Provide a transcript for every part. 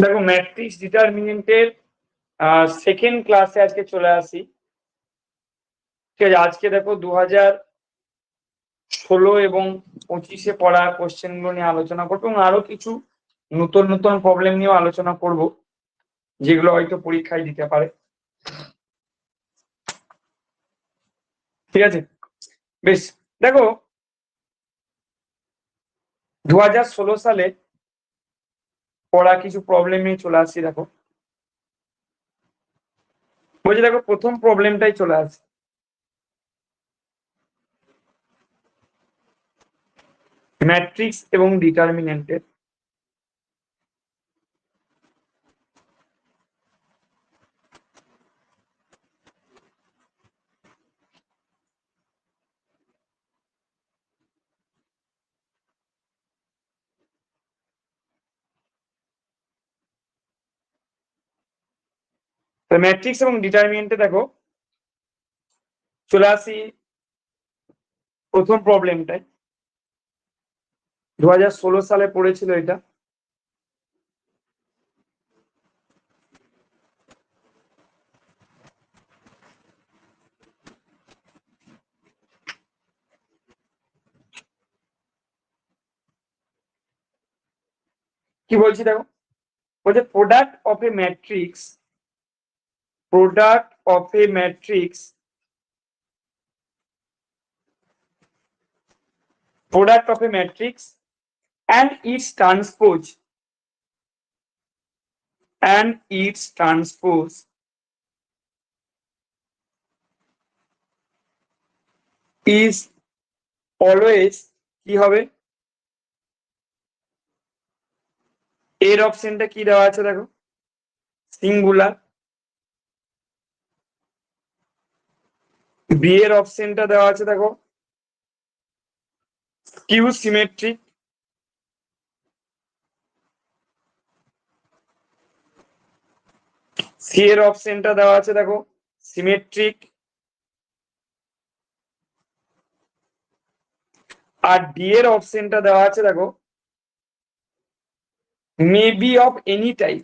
দেখো matrix ডিটারমিনেন্টের second ক্লাসে আজকে চলে আসি। ঠিক আছে, আজকে দেখো 2016 এবং 25-এ পড়া কোশ্চেন গুলো নিয়ে আলোচনা করবো এবং আরো কিছু নতুন নতুন প্রবলেম নিয়েও আলোচনা করব, যেগুলো হয়তো পরীক্ষায় দিতে পারে। ঠিক আছে, বেশ। দেখো 2016 সালে পড়া কিছু প্রবলেম নিয়ে চলে আসছি। দেখো বলছি, দেখো প্রথম প্রবলেমটাই চলে আসছে। ম্যাট্রিক্স এবং ডিটারমিনেন্টের ম্যাট্রিক্স এবং ডিটারমিনেন্টে দেখো চলে আসি প্রথম প্রবলেমটাই। 2016 সালে পড়েছিল এটা। কি বলছি দেখো, বলছে product of A matrix and its transpose is always কি হবে, এর অপশনটা কি দেওয়া আছে দেখো, সিঙ্গুলার। বি এর অপশনটা দেওয়া আছে দেখো, স্কিউ সিমেট্রিক। সি এর অপশনটা দেওয়া আছে দেখো, সিমেট্রিক। আর ডি এর অপশনটা দেওয়া আছে দেখো, মে be of any type.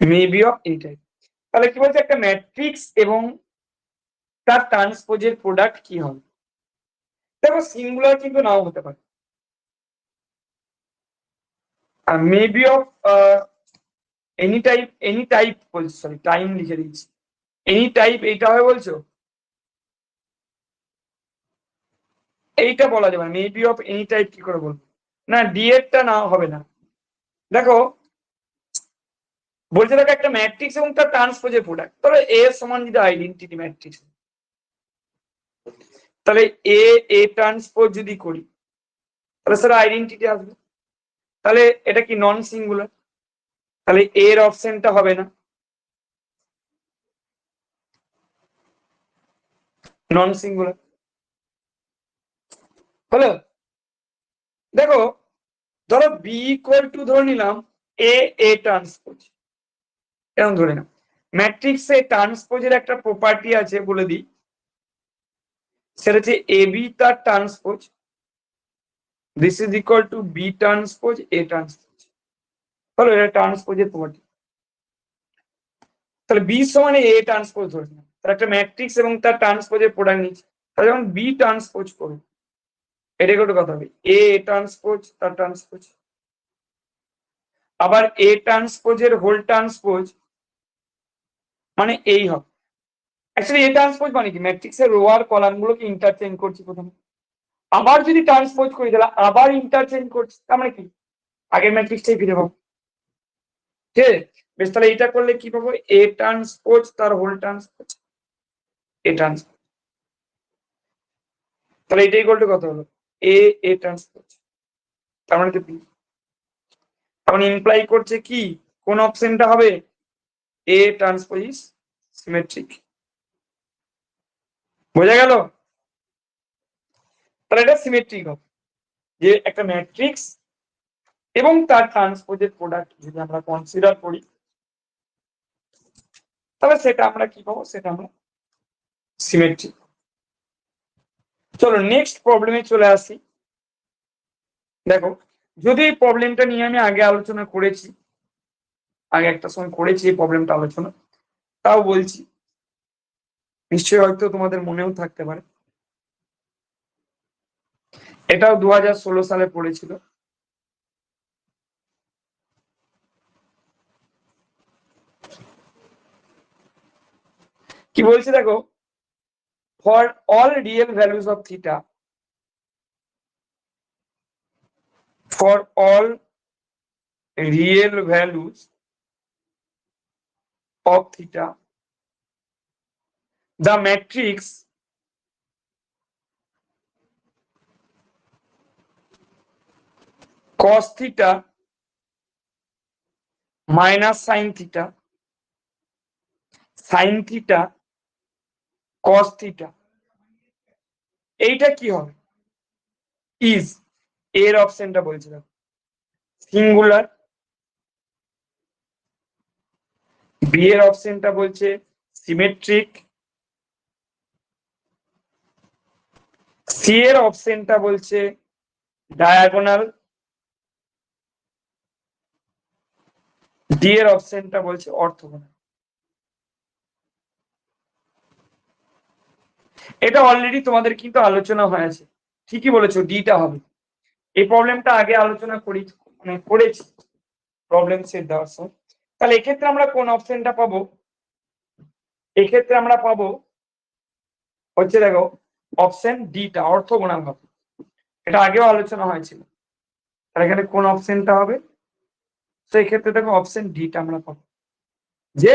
May be of any type. তাহলে কি বলছে, একটা ম্যাট্রিক্স এবং তার ট্রান্সপোজের প্রোডাক্ট কি হবে। দেখো সিঙ্গুলার কিন্তু নাও হতে পারে, আর may be of any type বলছি, সরি টাইম লিখে দিচ্ছি, এনি টাইপ এইটা হবে বলছো, এইটা বলা যাবে না। মে বি অফ এনি টাইপ কি করে বলবো, না ডি এরটা না হবে না। দেখো বলছে দেখো একটা ম্যাট্রিক্স এবং তার ট্রান্সপোজের প্রোডাক্ট, তাহলে এ সমান যদি আইডেন্টিটি ম্যাট্রিক্স, তাহলে এ ট্রান্সপোজ যদি করি তাহলে স্যার আইডেন্টিটি আসবে। তাহলে এটা কি নন সিঙ্গুলার, তাহলে এর অপশনটা হবে না, নন সিঙ্গুলার হলো। দেখো ধরো বি ইকুয়াল টু ধরে নিলাম এ ট্রান্সপোজ, এরকম ধরে নাও। ম্যাট্রিক্সে ট্রান্সপোজের একটা প্রপার্টি আছে বলে দিই, সেটা হচ্ছে এ বি তার transpose, this is equal to B transpose A transpose. হলো, এটা ট্রান্সপোজের প্রপার্টি। তাহলে বি সমান এ ট্রান্সপোজ ধরে নিলাম, তাহলে একটা ম্যাট্রিক্স এবং তার ট্রান্সপোজের প্রোডাক্ট নিচ্ছি। তাহলে যখন বি ট্রান্সপোজ করবো, এটা একটু কথা হবে, এ ট্রান্সপোজ তার ট্রান্সপোজ, আবার এ ট্রান্সপোজের হোল ট্রান্সপোজ মানে এই হবে। অ্যাকচুয়ালি এ ট্রান্সপোজ মানে কি, ম্যাট্রিক্সের রো আর কলাম গুলোকে ইন্টারচেঞ্জ করছি প্রথমে, আবার যদি ট্রান্সপোজ করি তাহলে আবার ইন্টারচেঞ্জ করছি, তার মানে কি আগের ম্যাট্রিক্সটাই ফিরে পাবো। ঠিক আছে, বেশ। তাহলে এটা করলে কি পাবো, এ ট্রান্সপোজ তার হোল ট্রান্সপোজ, এ ট্রান্সপোজ। তাহলে এটা ইকুয়াল টু কত হলো, এ ট্রান্সপোজ, তার মানে তো বি। তখন ইমপ্লাই করছে কি, কোন অপশনটা হবে, এ ট্রান্সপোজ ইজ সিমেট্রিক। বোঝা গেল? তাহলে এটা সিমেট্রিক হবে, যে একটা ম্যাট্রিক্স এবং তার ট্রান্সপোজের প্রোডাক্ট যদি আমরা কনসিডার করি, তাহলে সেটা আমরা কি পাবো, সেটা আমরা সিমেট্রিক। চলো নেক্সট প্রবলেমে চলে আসি। দেখো, যদি এই প্রবলেমটা নিয়ে আমি আগে আলোচনা করেছি, আগে একটা সময় করেছি এই প্রবলেমটা আলোচনা, তাও বলছি, নিশ্চয়ই হয়তো তোমাদের মনেও থাকতে পারে। এটাও 2016 সালে পড়েছিল। কি বলছে দেখো, for all real values of theta, for all real values of theta, the matrix cos theta minus sin theta sin theta cos theta, এইটা কি হবে? ইজ এর অপশনটা বলছিলাম সিঙ্গুলার, বি এর অপশনটা বলছে সিমেট্রিক, সি এর অপশনটা বলছে ডায়াগোনাল, ডি এর অপশনটা বলছে অর্থোগোনাল। এটা অলরেডি তোমাদের কিন্তু আলোচনা হয়েছে, ঠিকই বলেছো, ডিটা হবে। এই প্রবলেমটা আগে আলোচনা করেছি প্রবলেম সেট দেওয়ার সময়। তাহলে এক্ষেত্রে আমরা কোন অপশনটা পাবো? এক্ষেত্রে আমরা পাবো হচ্ছে দেখো অপশন ডিটা, অর্থোগোনাল হবে। এটা আগেও আলোচনা হয়েছিল। তাহলে এখানে কোন অপশনটা হবে? তো এক্ষেত্রে দেখো অপশন ডিটা আমরা পাবো, যে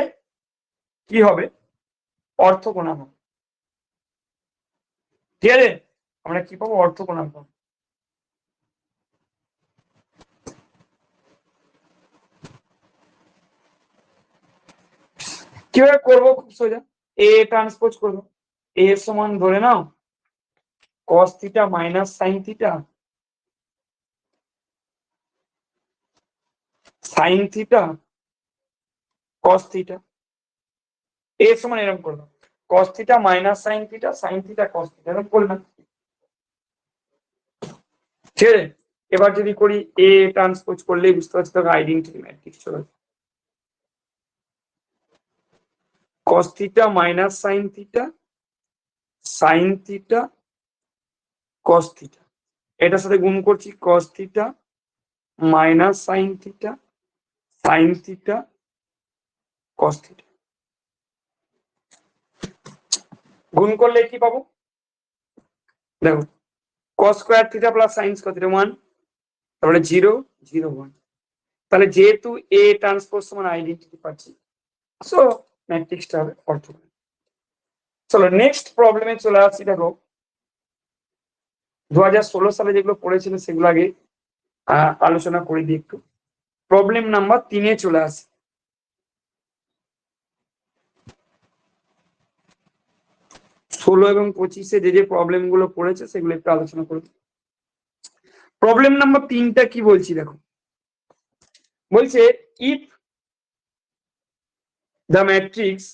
কি হবে, অর্থোগোনাল হবে। ঠিক আছে, আমরা কি পাবো? অর্থোগোনাল পাবো। কিভাবে করবো? খুব সোজা, এ ট্রান্সপোজ করবো। এ এর সমান ধরে নাও cos theta minus sine theta, sine theta cos theta, A এর সমান এরকম করলাম cos theta minus sine theta sine theta cos theta, এরকম করলাম। ঠিক আছে, এবার যদি করি এ ট্রান্সপোজ করলেই বুঝতে পারছি তখন আইডেন্টিটি ম্যাট্রিক্স চলে আসবে। cos theta minus sine theta sine theta cos theta, এটার সাথে গুণ করছি cos theta minus sine theta sine theta cos theta. গুণ করলে কি পাবো? দেখো cos square theta plus sine square theta 1, তাহলে 0 0 1। তাহলে যেহেতু এ ট্রান্সপোজ সমান আইডেন্টিটি পাচ্ছি, সো ম্যাট্রিক্সটা হবে অর্থোগোনাল। চলো নেক্সট প্রবলেমে চলে আসছি। দেখো 2016 সালে যেগুলো পড়েছিল সেগুলো আগে আলোচনা করে দিই একটু। প্রবলেম নাম্বার 3-এ চলে আসি। ষোলো এবং 25-এ যে প্রবলেম গুলো পড়েছে সেগুলো একটু আলোচনা করবো। প্রবলেম নাম্বার 3টা কি বলছি দেখো, বলছে ইফ দ্য ম্যাট্রিক্স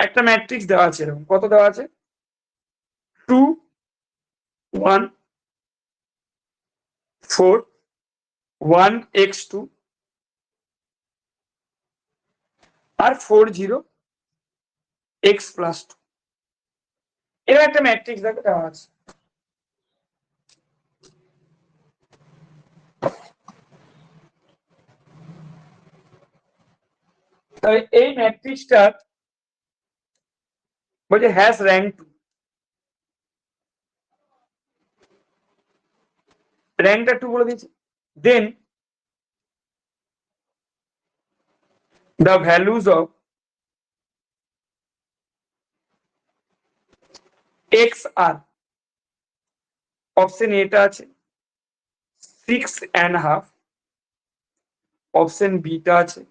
একটা ম্যাট্রিক্স দেওয়া আছে, এরকম কত দেওয়া আছে, 2 1 4 1 x2 আর 4 0 x প্লাস 2, এরকম একটা ম্যাট্রিক্স দেখো দেওয়া আছে। তাহলে এই ম্যাট্রিক্সটা বলছে হ্যাজ র্যাঙ্ক 2, র্যাঙ্কটা 2 বলে দিয়েছে। দেন the values of x are, option এটা আছে 6.5, অপশন বিটা আছে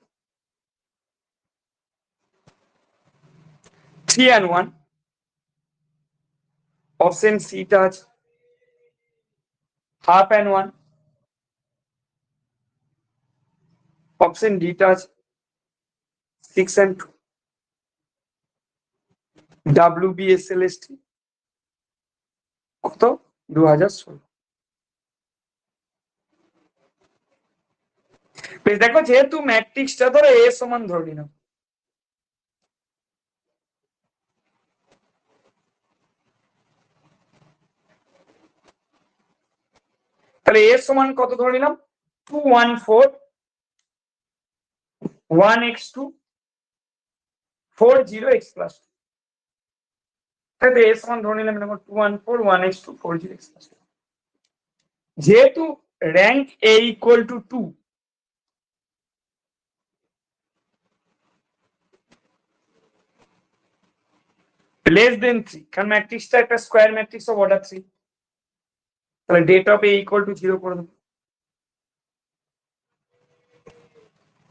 3 and 1, অপশন সিটা আছে হাফ and 1, অপশন ডিটা আছে 6 and 2 WBSLST কত 2016। বেশ, দেখো যেহেতু ম্যাট্রিক্সটা ধরো এ সমান ধরে নিলাম, তাহলে এ সমান কত ধরে নিলাম 214 1x2 40x প্লাস, তাহলে এ সমান ধরে নিলাম 214 1x2 40x প্লাস। যেহেতু rank A equal to 2, less than 3, কারণ ম্যাট্রিক্সটা একটা স্কোয়ার ম্যাট্রিক্স অফ অর্ডার 3, তাহলে det of A equal to 0 করে দেবো,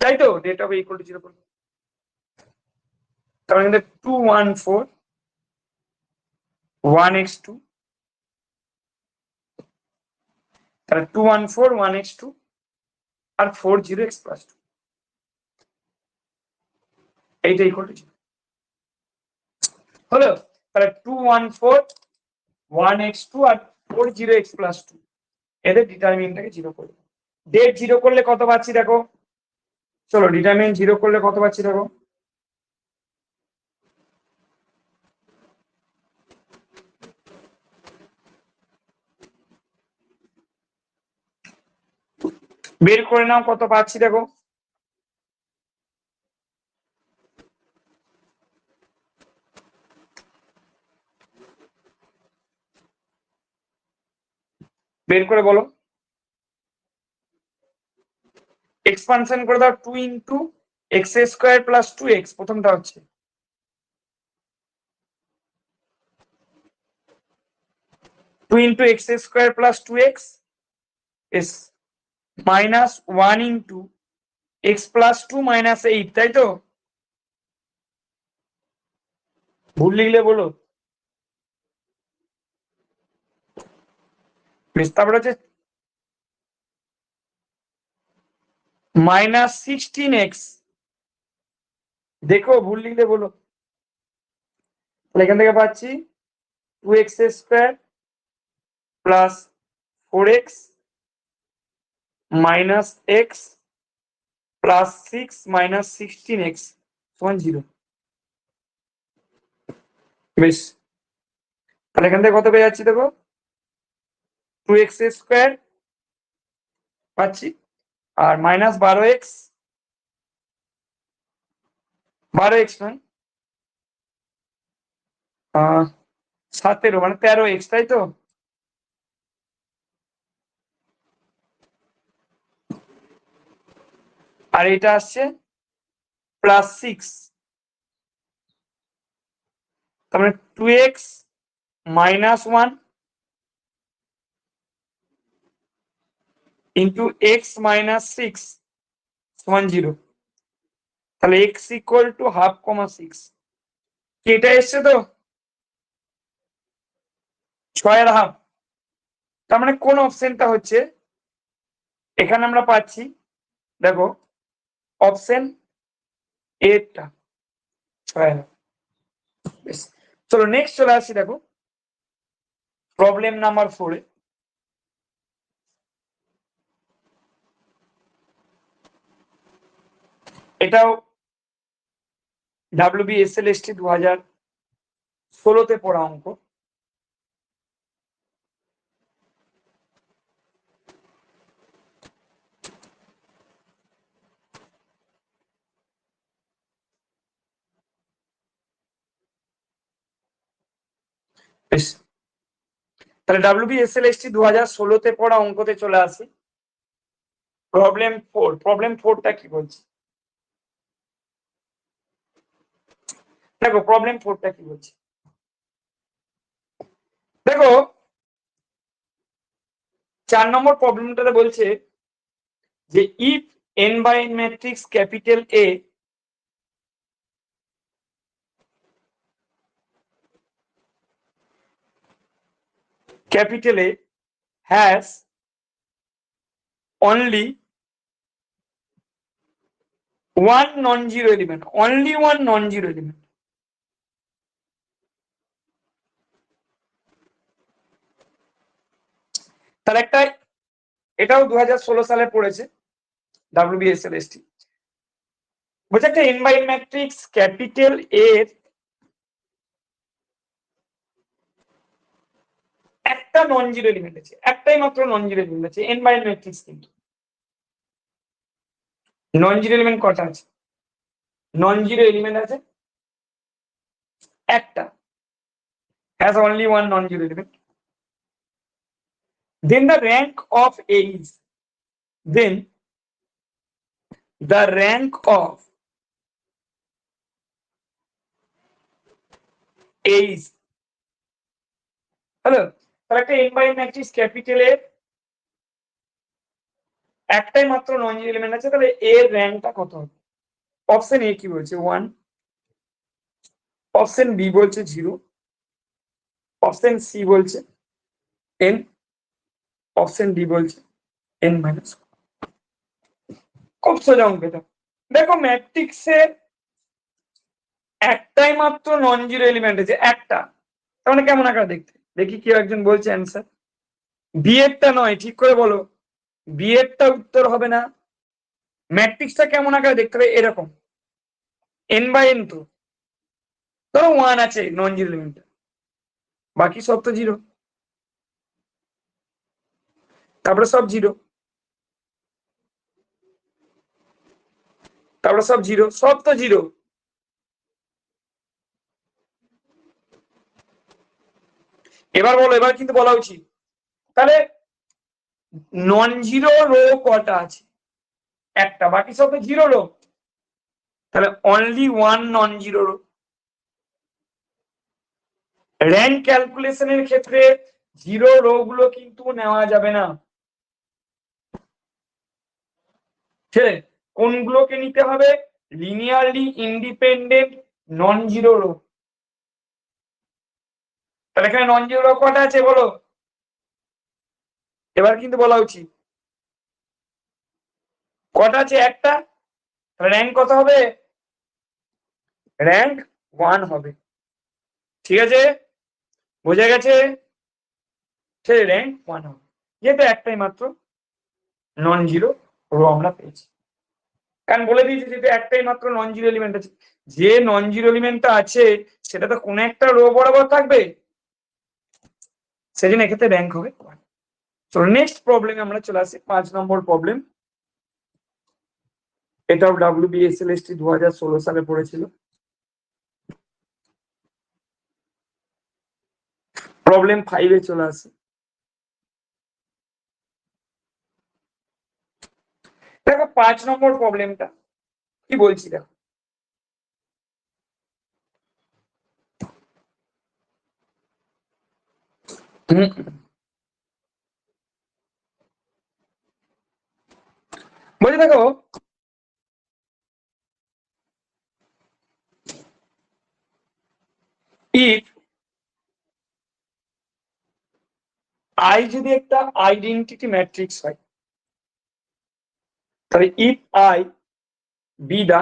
তাই তো? Det of A equal to 0 করে দেবো, তাহলে 214 1x2, তাহলে 214 1x2 আর 40x প্লাস 2, এইটা ইকুয়াল টু 0 হলো। তাহলে 214 1x2 আর 40x প্লাস 2, এদের ডিটারমিনেন্টটাকে 0 করে দেবো। ডেট 0 করলে কত পাচ্ছি দেখো, চলো ডিটারমিনেন্ট 0 করলে কত পাচ্ছি দেখো, বের করে নাও কত পাচ্ছি দেখো, বের করে বলো। এক্সপানশন করে দাও 2 into x square plus 2x, প্রথমটা হচ্ছে 2 into x square plus 2x S minus 1 into X plus 2 minus 8, তাই তো? ভুল লিখলে বলো। তারপরে হচ্ছে মাইনাস 16x, দেখো ভুল লিখলে বলো। তাহলে এখান থেকে পাচ্ছি 2x square plus 4x minus x plus 6 minus 16x সমান 0। বেশ, তাহলে এখান থেকে কত পেয়ে যাচ্ছি দেখো, 2x স্কোয়ার পাচ্ছি আর মাইনাস 12x, 12x নয় 17 মানে 13x, তাই তো? আর এটা আসছে প্লাস 6, তার মানে 2x minus 1 into x minus 6 সমান 0, তাহলে x ইকুয়াল টু হাফ কমা 6, এটা এসছে তো 6.5। তার মানে কোন অপশনটা হচ্ছে, এখানে আমরা পাচ্ছি দেখো অপশন এটা 6.5। বেশ, চলো নেক্সট চলে আসি দেখো প্রবলেম নাম্বার 4 এ। এটাও WBSLST 2016-তে পড়া অঙ্ক। বেশ, তাহলে WBSLST 2016-তে পড়া অঙ্কতে চলে আসি। প্রবলেম 4টা কি বলছে দেখো, প্রবলেম 4টা কি বলছে দেখো, 4 নম্বর প্রবলেমটাতে বলছে যে if n by n matrix capital A has only one non-zero element, only one non-zero element. তাহলে একটা, এটাও 2016 সালে পড়েছে WBSLST, বলছে একটা n by n matrix capital এর একটা নন জিরো এলিমেন্ট আছে, একটাই মাত্র নন জিরো এলিমেন্ট আছে n by n ম্যাট্রিক্স, কিন্তু নন জিরো এলিমেন্ট কটা আছে? নন জিরো এলিমেন্ট আছে একটা, has only one non-zero element. Then the rank of A is, then the rank of A is, hello, তাহলে একটা n by n matrix capital এর একটাই মাত্র নন জিরো এলিমেন্ট আছে, তাহলে এর র্যাঙ্কটা কত হবে? অপশন এ কি বলছে 1, অপশন বি বলছে 0, অপশন সি বলছে n, অপশন ডি বলছে n মাইনাস। খুব সোজা অঙ্ক এটা। দেখো ম্যাট্রিক্সের একটাই মাত্র নন জিরো এলিমেন্ট আছে, একটা, তার মানে কেমন আকার দেখতে? দেখি কেউ একজন বলছে অ্যান্সার। বি এরটা নয়, ঠিক করে বলো, বি এরটা উত্তর হবে না। ম্যাট্রিক্সটা কেমন আকারে দেখতে হবে? এরকম, n বাই n, তো ধরো 1 আছে নন জিরো এলিমেন্ট, বাকি সব তো জিরো, তারপরে সব জিরো, তারপরে সব জিরো, সব তো জিরো। এবার বলো, এবার কিন্তু বলা উচিত। তাহলে নন জিরো রো কটা আছে? একটা, বাকি সব তো জিরো রো, তাহলে only one non zero row. Rank ক্যালকুলেশনের ক্ষেত্রে জিরো রো গুলো কিন্তু নেওয়া যাবে না, কোনগুলোকে নিতে হবে? Linearly independent non zero row. তাহলে এখানে নন জিরো রো কটা আছে বলো, এবার কিন্তু বলা উচিত কটা আছে? একটা, র্যাঙ্ক কত হবে? র্যাঙ্ক 1 হবে, ঠিক আছে, বোঝা গেছে? র্যাঙ্ক 1 হবে, যেহেতু একটাই মাত্র নন জিরো রো আমরা পেয়েছি। কারণ বলে দিয়েছি যেহেতু একটাই মাত্র নন জিরো এলিমেন্ট আছে, যে নন জিরো এলিমেন্টটা আছে সেটা তো কোনো একটা রো বরাবর থাকবে, সেজন্য এক্ষেত্রে র্যাঙ্ক হবে 1। তো নেক্সট প্রবলেম আমরা চলে আসি, 5 নম্বর প্রবলেম। এটাও WBSLST 2016 সালে পড়েছিল। প্রবলেম 5 এ চলে আসে। দেখো 5 নম্বর প্রবলেমটা কি বলছি, দেখো বলছি, দেখো ইফ আই যদি একটা আইডেন্টিটি ম্যাট্রিক্স হয়, তাহলে if I be the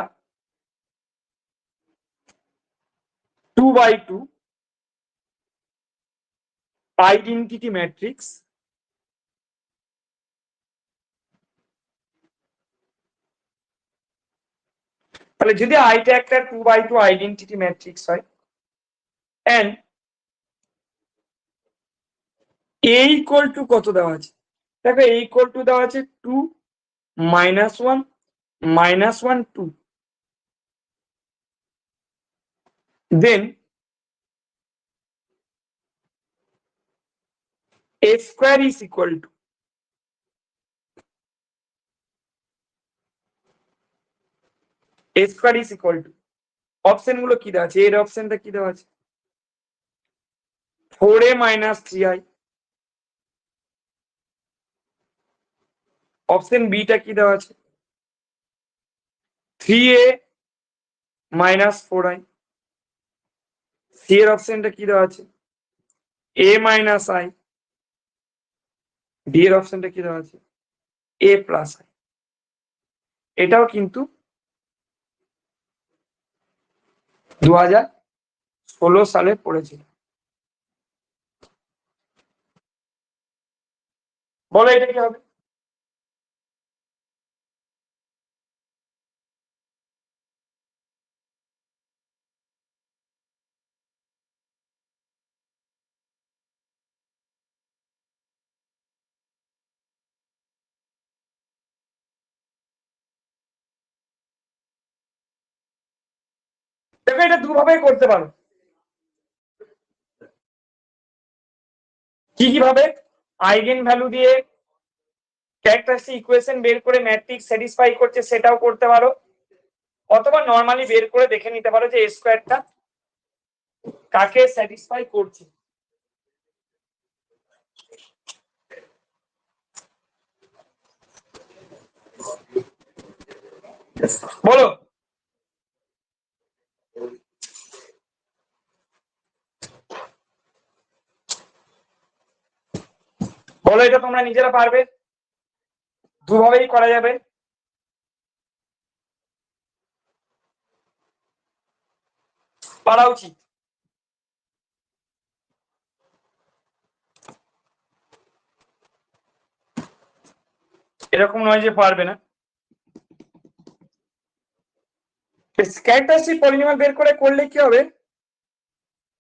2 by 2 identity matrix, তাহলে যদি আইটা একটা 2 by 2 আইডেন্টিটি ম্যাট্রিক্স হয়, এন্ড এ ইকুয়াল টু কত দেওয়া আছে? দেখো এ ইকুয়াল টু দেওয়া আছে 2 -1 -1 2, দেন a square is equal to, a square is equal to, option গুলো কি দেওয়া আছে? এর অপশনটা কি দেওয়া আছে? 4a - 3i, অপশন বি টা কি দেওয়া আছে? 3a - 4i, সি এর অপশনটা কি দেওয়া আছে? a - i, ডি এর অপশনটা কি দেওয়া আছে? a + i। এটাও কিন্তু 2016 সালে পড়েছিল। বলো এটা কি হবে? দেখো এটা দুভাবে করতে পারো। কি ভাবে? আইগেন ভ্যালু দিয়ে ক্যারেক্টারিস্টিক ইকুয়েশন বের করে ম্যাট্রিক্স স্যাটিসফাই করছে সেটাও করতে পারো, অথবা নরমালি বের করে দেখে নিতে পারো যে এ স্কোয়ারটা কাকে স্যাটিসফাই করছে। বলো বলো এটা তোমরা নিজেরা পারবে? দুভাবেই করা যাবে। পারা উচিত। এরকম নয় যে পারবে না। ক্যারেক্টারিস্টিক পলিনোমিয়াল বের করে করলে কি হবে,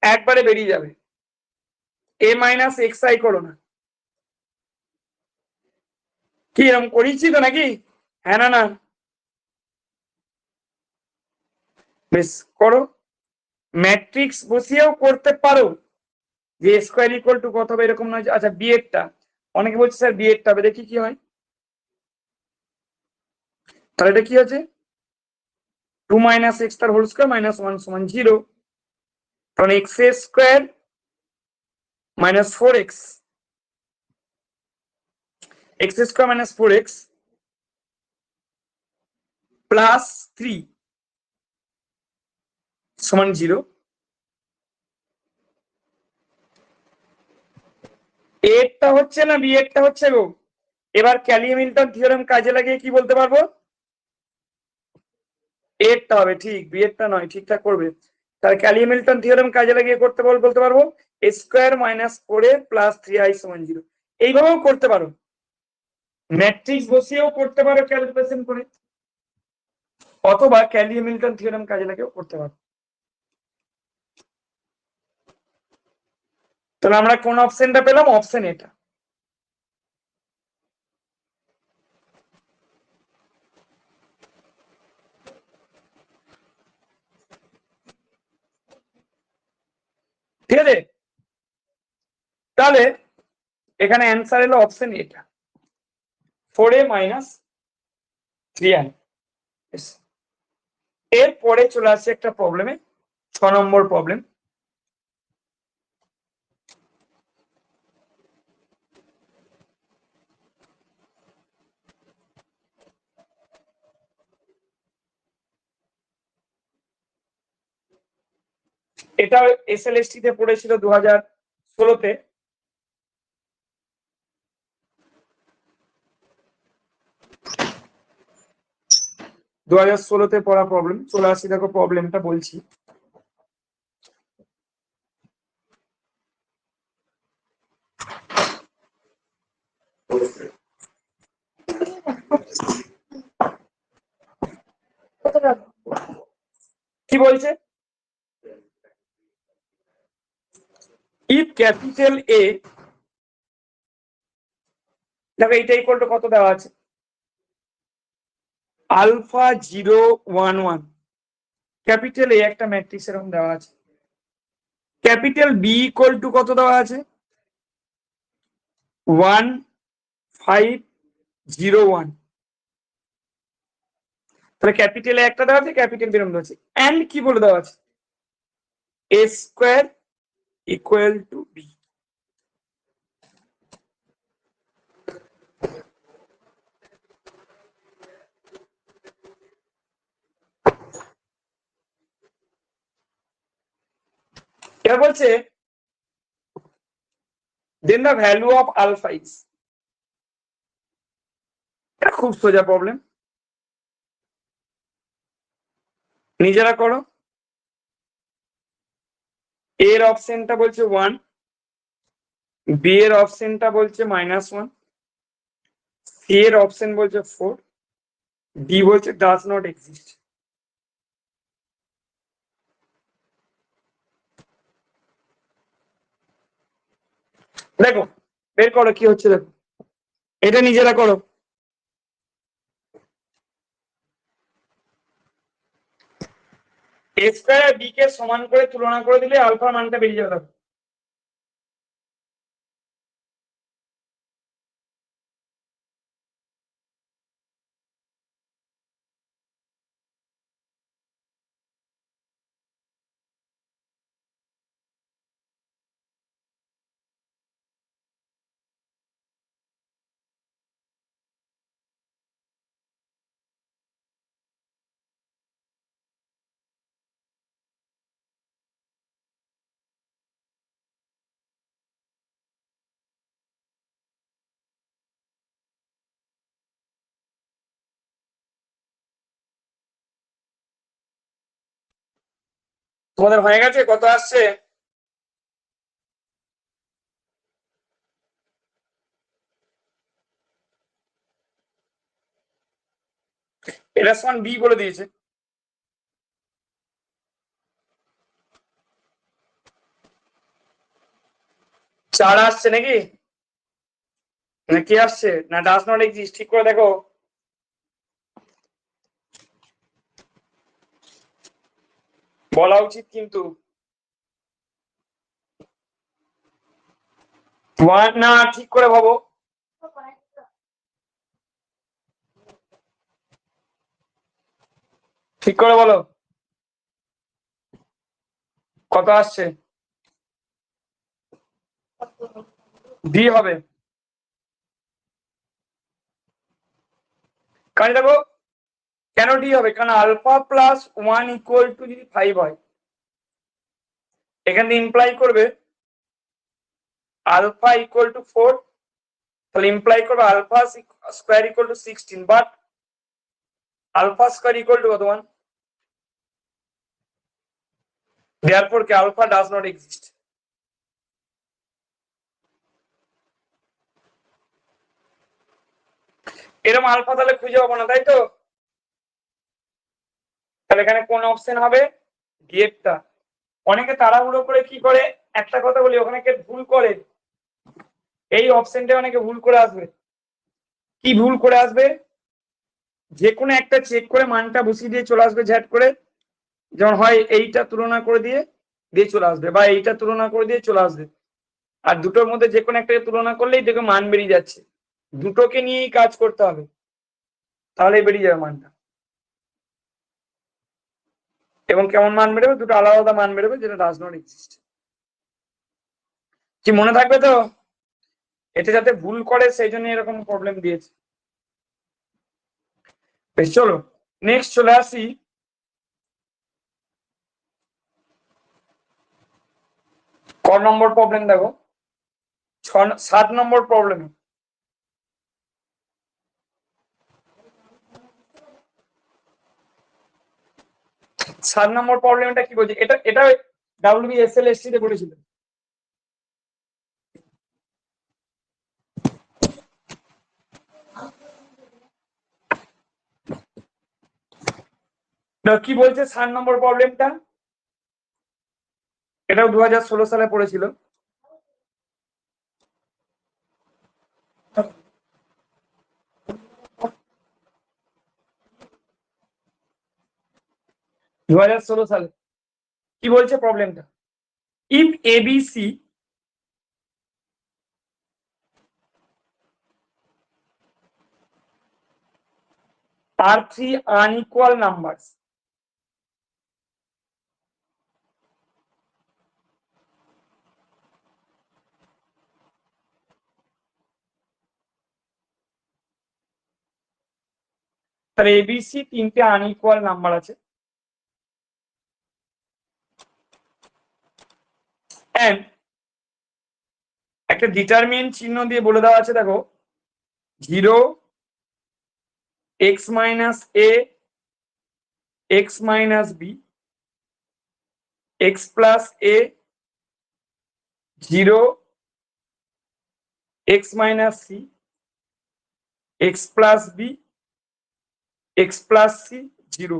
একবারে বেরিয়ে যাবে। a মাইনাস এক্স আই করো না, কি এরকম করিয়েছি তো নাকি? হ্যাঁ না না, বেশ করো। ম্যাট্রিক্স বসিয়েও করতে পারো যে স্কোয়ার ইকুয়াল টু কত হবে এরকম নয়। আচ্ছা বিয়েরটা অনেকে বলছে স্যার বিয়েরটা হবে, দেখি কি হয়। তাহলে এটা কি আছে, 2 মাইনাস এক্স তার হোল স্কোয়ার মাইনাস 1 সমান 0, কারণ x square minus 4x, x square minus 4x plus 3 সমান 0। এরটা হচ্ছে না বি এরটা হচ্ছে গো। এবার ক্যালি-হ্যামিল্টন থিওরেম কাজে লাগিয়ে কি বলতে পারবো, এরটা হবে ঠিক, বি এরটা নয়, ঠিকঠাক করবে। তাহলে ক্যালি-হ্যামিল্টন থিওরেম কাজে লাগিয়ে বলতে পারবো এ square minus 4a plus 3i সমান 0। এইভাবেও করতে পারো, ম্যাট্রিক্স বসিয়েও করতে পারো ক্যালকুলেশন করে, অথবা ক্যালি-হ্যামিল্টন থিওরেম কাজে লাগিয়েও করতে পারো। তাহলে আমরা কোন অপশনটা পেলাম, অপশন এটা। ঠিক আছে, তাহলে এখানে অ্যান্সার এলো অপশন এটা, 4a মাইনাস 3i। এরপরে চলে আসছে একটা প্রবলেমে, 6 নম্বর প্রবলেম। এটা এসএলএসটি তে পড়েছিল 2016-তে। পড়া প্রবলেম, চলে আসছি দেখো প্রবলেমটা বলছি। কি বলছে, ইফ ক্যাপিটাল এ, দেখো এইটা ইকুয়াল টু কত দেওয়া আছে, আলফা 0 1 1। ক্যাপিটাল এ একটা ম্যাট্রিক্স এরকম দেওয়া আছে। ক্যাপিটাল বি ইকুয়াল টু কত দেওয়া আছে, 1 5 0 1। তাহলে ক্যাপিটাল এ একটা দেওয়া আছে, ক্যাপিটাল বি এরকম দেওয়া আছে, এন্ড কি বলে দেওয়া আছে, A square equal to B. এবার বলছে then the value of alpha is, এটা খুব সোজা প্রবলেম, নিজেরা করো। এর অপশনটা বলছে 1, বি এর অপশনটা বলছে -1, সি এর অপশন বলছে 4, ডি বলছে ডাজ নট এক্সিস্ট। দেখো বের করো কি হচ্ছে, দেখো এটা নিজেরা করো। এ স্কয়ার আর বি কে সমান করে তুলনা করে দিলে আলফা মানটা বেরিয়ে যাবে। তোমাদের হয়ে গেছে? কত আসছে? এটা সমান বি বলে দিয়েছে। চার আসছে নাকি, না কি আসছে? না ডাজ নট এক্সিস্ট? ঠিক করে দেখো। বলা উচিত কিন্তু। না, ঠিক করে ভাবো। ঠিক করে বলো কত আসছে। ডি হবে। কারণ দেখো কেন ডি হবে, কারণ আলফা প্লাস 1 ইকুয়াল টু যদি 5 হয়, এখানে ইমপ্লাই করবে আলফা ইকুয়াল টু 4, তাহলে ইমপ্লাই করবে alpha square equal to 16, but alpha square equal to কত? 1। therefore কি আলফা ডাজ নট এক্সিস্ট। এরকম আলফা তাহলে খুঁজে পাবো না, তাই তো? তাহলে এখানে কোন অপশন হবে? ডি এরটা। অনেকে তাড়াহুড়ো করে কি করে, একটা কথা বলি, ওখানে কে ভুল করে, এই অপশনটা অনেকে ভুল করে আসবে। কি ভুল করে আসবে? যে কোনো একটা চেক করে মানটা বসিয়ে দিয়ে চলে আসবে ঝ্যাট করে, যেমন হয় এইটা তুলনা করে দিয়ে দিয়ে চলে আসবে, বা এইটা তুলনা করে দিয়ে চলে আসবে। আর দুটোর মধ্যে যে কোনো একটা তুলনা করলেই দেখো মান বেরিয়ে যাচ্ছে। দুটোকে নিয়েই কাজ করতে হবে, তাহলেই বেরিয়ে যাবে মানটা। এবং কেমন মান বেরোবে? দুটো আলাদা আলাদা মান বেরোবে, যেটা ডাজ নট এক্সিস্ট। কি মনে থাকবে তো? এটা যাতে ভুল করে সেই জন্য এরকম প্রবলেম দিয়েছে। বেশ, চলো নেক্সট চলে আসি। ক নম্বর প্রবলেম দেখো, 7 নম্বর প্রবলেম। 7 নম্বর প্রবলেমটা কি বলছে? এটা WBSL/ST তে পড়েছিল। কি বলছে 7 নম্বর প্রবলেমটা? এটাও 2016 সালে পড়েছিল। সালে কি বলছে প্রবলেমটা? If ABC are three unequal numbers, তাহলে ABC তিনটে আনইকুয়াল নাম্বার আছে, এন্ড একটা ডিটারমিনেন্ট চিহ্ন দিয়ে বলে দেওয়া আছে, দেখো 0, x minus a, x minus b, x plus a, 0 x minus c x plus b x plus c 0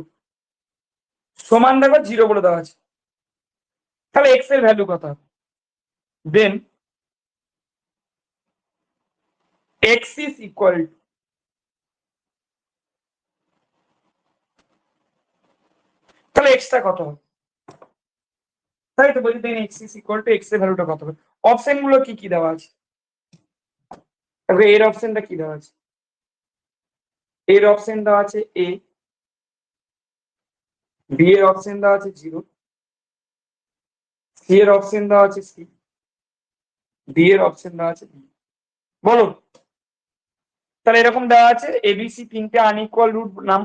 সমান দেখো 0 বলে দেওয়া আছে। তাহলে x এর ভ্যালু কত হবে? দেন x is equal to তাহলে x টা কত হবে? তাই তো বলছি, দেন x is equal to x এর ভ্যালুটা কত হবে? অপশন গুলো কি কি দেওয়া আছে? দেখো এর অপশনটা কি দেওয়া আছে? এর অপশন দেওয়া আছে a, b এর অপশন দেওয়া আছে 0, c এর অপশন দেওয়া আছে c, d এর অপশন দেওয়া আছে b। বলো, তাহলে এরকম দেওয়া আছে এবিসি তিনটে আনইকুয়াল রুট নাম,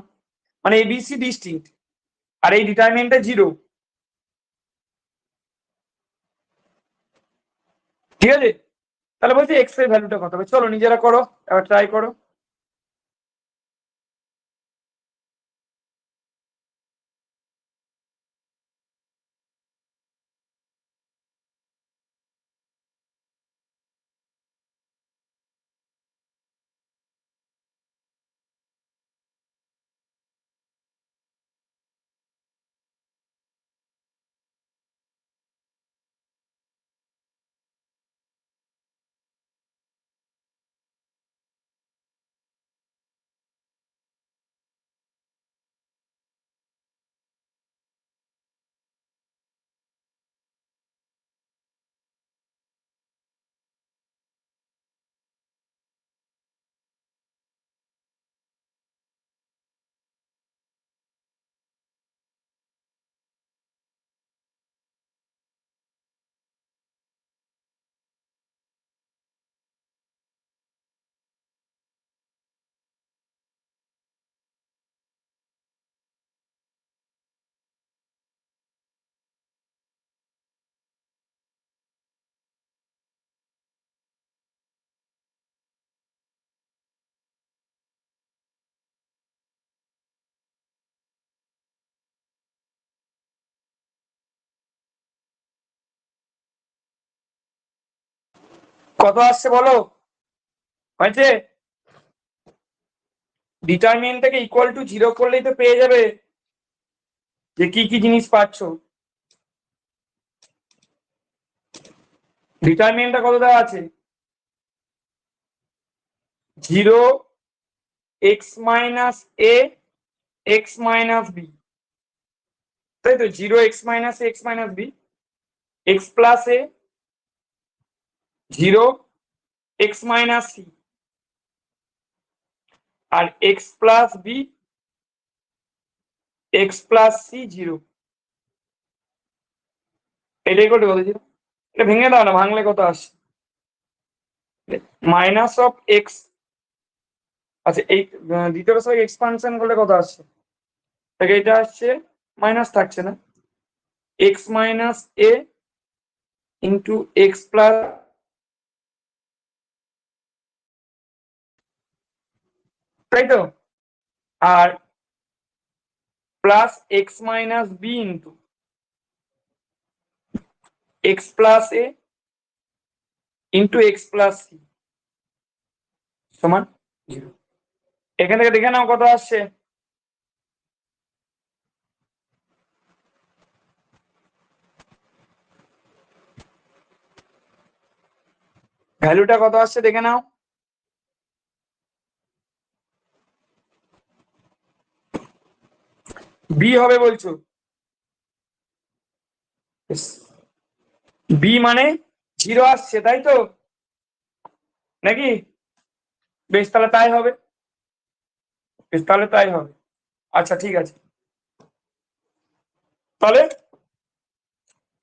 মানে এবিসি ডিস্টিংক্ট, আর এই ডিটারমিনেন্টটা 0। ঠিক আছে, তাহলে বলছি এক্স এর ভ্যালুটা কত হবে? চলো নিজেরা করো, এবার ট্রাই করো। কত আসছে বলো? হয়েছে? ডিটারমিনেন্টটাকে ইকুয়াল টু 0 করলেই তো পেয়ে যাবে যে কি কি জিনিস পাচ্ছ। ডিটারমিনেন্টটা কত দেওয়া আছে? 0 x minus a x minus b, তাই তো? 0 x minus a x minus b, x plus a 0 x minus c, R x plus b x plus c 0। এটাই কত ছিল? এটা ভেঙে দাও না, ভাঙলে কত আসছে? Minus of x. আচ্ছা, এই দ্বিতীয় সঙ্গে এক্সপানশন করলে কত আসছে? এটা আসছে মাইনাস, থাকছে না, X minus A into X plus, তাই তো? আর plus X minus B into X plus A into X plus C সমান 0। এখান থেকে দেখে নাও কত আসছে। ভ্যালুটা কত আসছে দেখে নাও। বি হবে বলছো? বি মানে 0 আসছে, তাই তো নাকি? বেশ, তাহলে তাই হবে। বেশ, তাহলে তাই হবে। আচ্ছা ঠিক আছে, তাহলে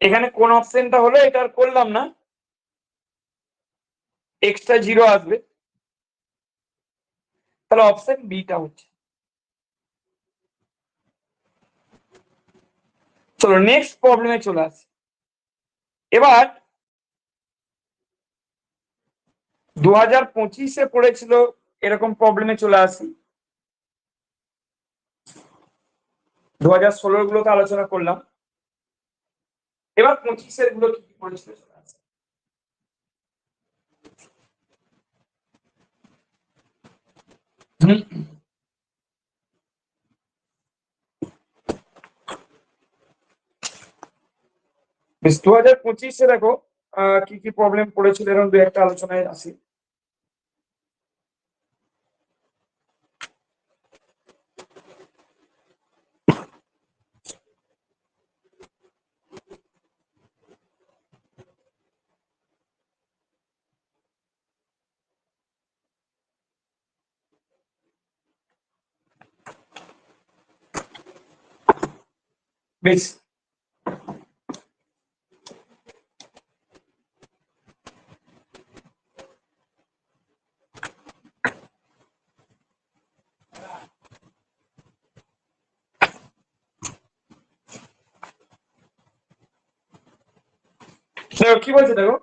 এখানে কোন অপশনটা হলো এটা আর করলাম না, এক্সট্রা 0 আসবে, তাহলে অপশন বিটা হচ্ছে। চলো নেক্সট প্রবলেমে চলে আসি। এবার 2025-এ পড়েছিল এরকম প্রবলেমে চলে আসি। 2016 গুলোকে আলোচনা করলাম, এবার 25-এর গুলো কি কি পড়েছিল চলে আসি। বেশ 2025-এ দেখো কি কি প্রবলেম পড়েছিল এরকম দু একটা আলোচনায় আসি। বেশ কি বলছে দেখো,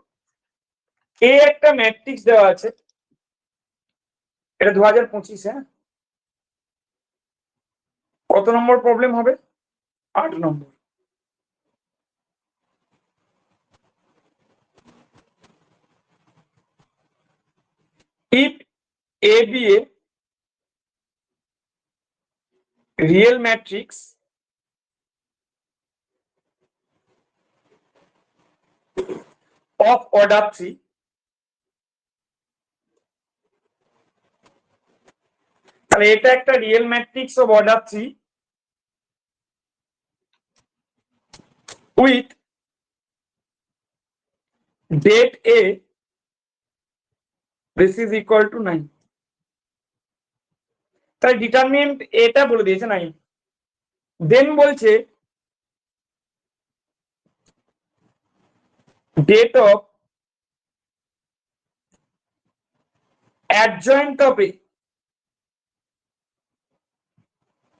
এ একটা ম্যাট্রিক্স দেওয়া আছে, এটা 2025, হ্যাঁ। কত নম্বর প্রবলেম হবে? 8 নম্বর। If A be a real matrix of order 3, তাহলে এটা একটা real matrix of order 3 with date A, this is equal to 9। তাহলে ডিটারমিনেন্ট এটা বলে দিয়েছে 9। দেন বলছে det of adjoint of A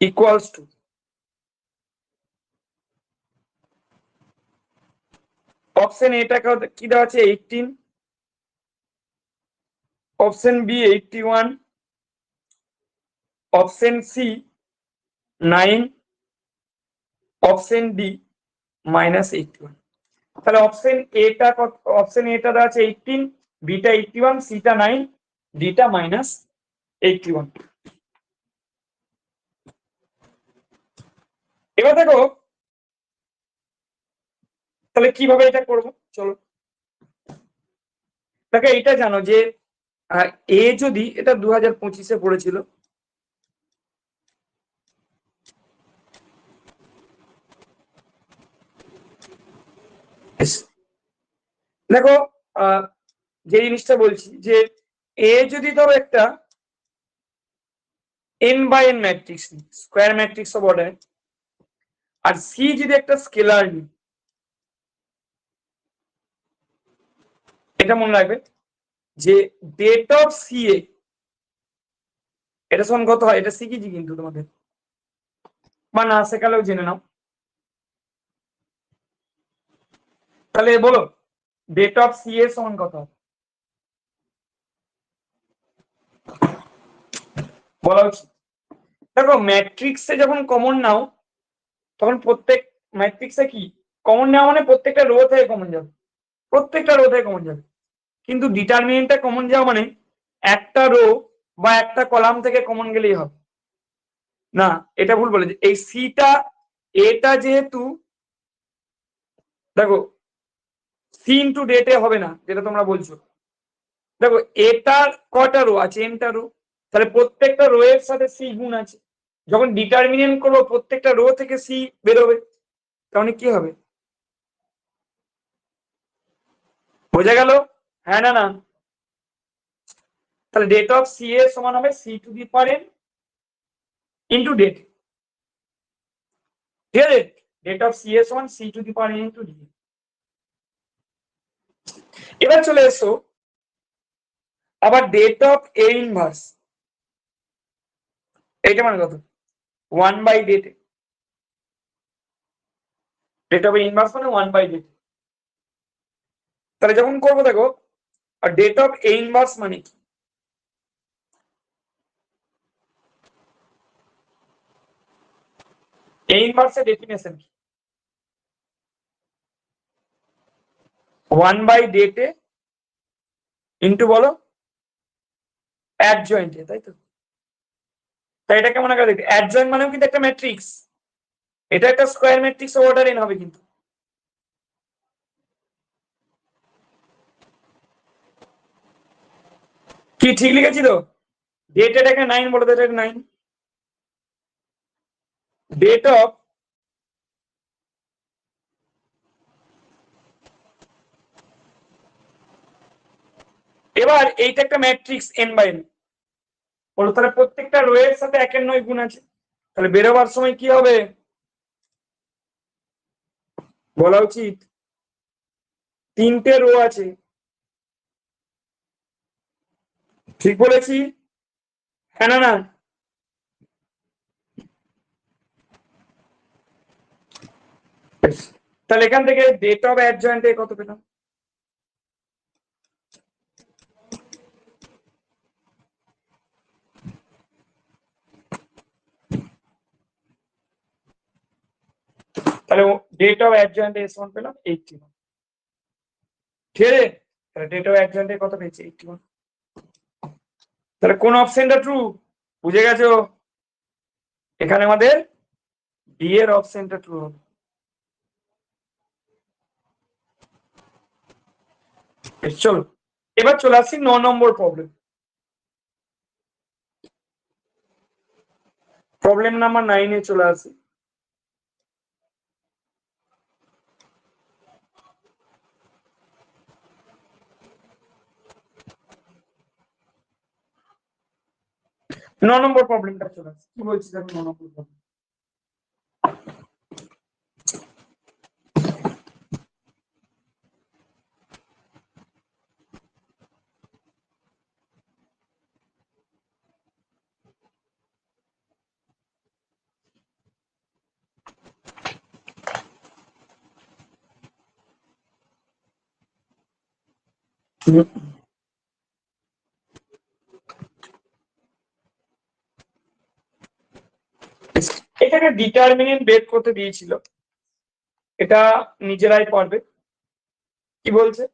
equals to, option এটা কি দেওয়া আছে 18, option B 81, option C 9, option D -81। তাহলে অপশন এটা দেওয়া আছে 18, বিটা 81, সিটা 9, ডিটা -81। এবার দেখো তাহলে কিভাবে এটা করব, চলো। দেখো এটা জানো যে এ যদি এটা 2025-এ পড়েছিল, দেখো যে জিনিসটা বলছি যে এ যদি ধরো একটা n by n matrix, square matrix of order, আর সি যদি একটা স্কেলার নি, এটা মনে রাখবে যে ডেট অফ সি এ এটা সমান কত হয়, এটা শিখেছি কিন্তু তোমাদের, বা না শেখালেও জেনে নাও। তাহলে বলো ডেট অফ সি এ সমান কত হবে, বলা উচিত। দেখো ম্যাট্রিক্সে যখন কমন নাও তখন প্রত্যেক ম্যাট্রিক্সে কি কমন নেওয়া মানে প্রত্যেকটা রো থেকে কমন যাবে, প্রত্যেকটা রো থেকে কমন যাবে। কিন্তু ডিটারমিনেন্টটা কমন যাওয়া মানে একটা রো বা একটা কলাম থেকে কমন গেলেই হবে না, এটা ভুল বলেছে। এই সিটা এটা যেহেতু দেখো সি ইন্টু ডেটে হবে না যেটা তোমরা বলছো, দেখো এটার কটা রো আছে, এনটা রো, তাহলে প্রত্যেকটা রো এর সাথে সি গুণ আছে। যখন ডিটারমিনেন্ট করবো প্রত্যেকটা রো থেকে সি বেরোবে, তাহলে কি হবে, বোঝা গেল? হ্যাঁ না না? তাহলে ডেট অফ সি এর সমান হবে C to the power n into det, ঠিক আছে? ডেট অফ সি এর সমান C to the power n into D. এবার চলে এসো আবার ডেট অফ এ ইনভার্স, এইটা মানে কত, 1 by det, det of A inverse মানে 1 বাই ডেট। তাহলে যখন করবো দেখো আর ডেট অফ এ ইনভার্স মানে কি, এ ইনভার্সের ডেফিনেশন কি, 1 বাই ডেটে ইন্টু বলো অ্যাডজয়েন্টে, তাই তো? তাই এটাকে মনে করে দেখবে অ্যাডজয়েন্ট মানেও কিন্তু একটা ম্যাট্রিক্স, এটা একটা স্কোয়ার ম্যাট্রিক্স অর্ডার এন হবে কিন্তু। কি ঠিক লিখেছি তো? ডেটাটাকে 9 বলে দেয়, 9 ডেট অফ এবার এইটা একটা ম্যাট্রিক্স এন বাই এন, বলো তাহলে প্রত্যেকটা রো এর সাথে 1/9 গুণ আছে, তাহলে বেরোবার সময় কি হবে বলা উচিত 3টে রো আছে, ঠিক বলেছি? হ্যাঁ না না? তাহলে এখান থেকে ডেট অফ অ্যাডজয়েন্টে কত পেলাম? তাহলে ডেট অফ অ্যাডজয়েন্টে S1 পেলাম 81, ঠিক আছে? তাহলে ডেট অফ অ্যাডজয়েন্টে কত পেয়েছি 81। তাহলে কোন অপশনটা ট্রু বুঝে গেছো? এখানে আমাদের ডি এর অপশনটা ট্রু হবে। চলো এবার চলে আসছি 9 নম্বর প্রবলেম। প্রবলেম নাম্বার 9-এ চলে আসি। নম্বর প্রবলেমটা চলে আসছে, কি বলছি দেখো 9 নম্বর প্রবলেম। এখানে ডিটারমিনেন্ট বের করতে দিয়েছিল, এটা নিজেরাই পড়বে। কি বলছে?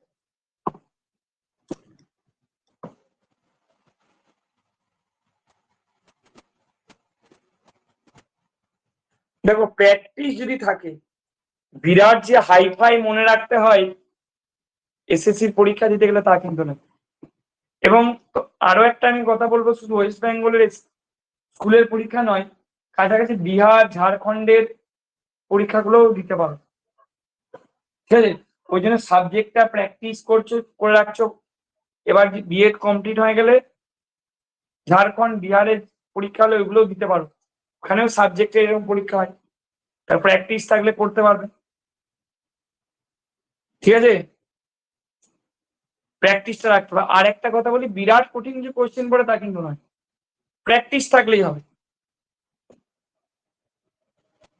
দেখো প্র্যাকটিস যদি থাকে, বিরাট যে হাইফাই মনে রাখতে হয় এসএসসির পরীক্ষা দিতে গেলে তা কিন্তু না। এবং আরো একটা আমি কথা বলবো, শুধু ওয়েস্ট বেঙ্গলের স্কুলের পরীক্ষা নয়, কাছাকাছি বিহার ঝাড়খণ্ডের পরীক্ষাগুলোও দিতে পারো, ঠিক আছে? ওই জন্য সাবজেক্টটা প্র্যাকটিস করছো, করে রাখছো। এবার বিএড কমপ্লিট হয়ে গেলে ঝাড়খণ্ড বিহারের পরীক্ষা হলে ওইগুলোও দিতে পারো, ওখানেও সাবজেক্টে এরকম পরীক্ষা হয়, তার প্র্যাকটিস থাকলে করতে পারবে, ঠিক আছে? প্র্যাকটিসটা রাখতে হবে। আর একটা কথা বলি, বিরাট কঠিন যে কোশ্চেন পড়ে তা কিন্তু নয়, প্র্যাকটিস থাকলেই হবে,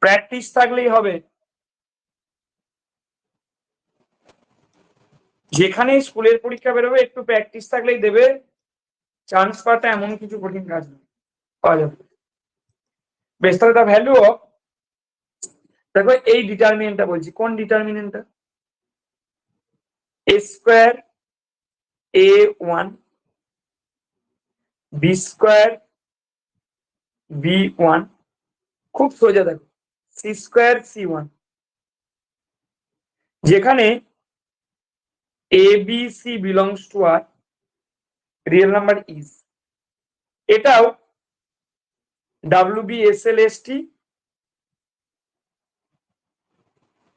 প্র্যাকটিস থাকলেই হবে। যেখানে স্কুলের পরীক্ষা বেরোবে একটু প্র্যাকটিস থাকলেই দেবে, চান্স পাওয়াটা এমন কিছু কঠিন কাজ নয়, পাওয়া যাবে। বেশ, তাহলে দ্য ভ্যালু অফ, দেখো এই ডিটারমিনেন্টটা বলছি, কোন ডিটারমিনেন্টটা? A square A1 B square B1, খুব সোজা দেখো, সি স্কোয়ার C1, যেখানে A B C belongs to are real number is, এটাও WBSLST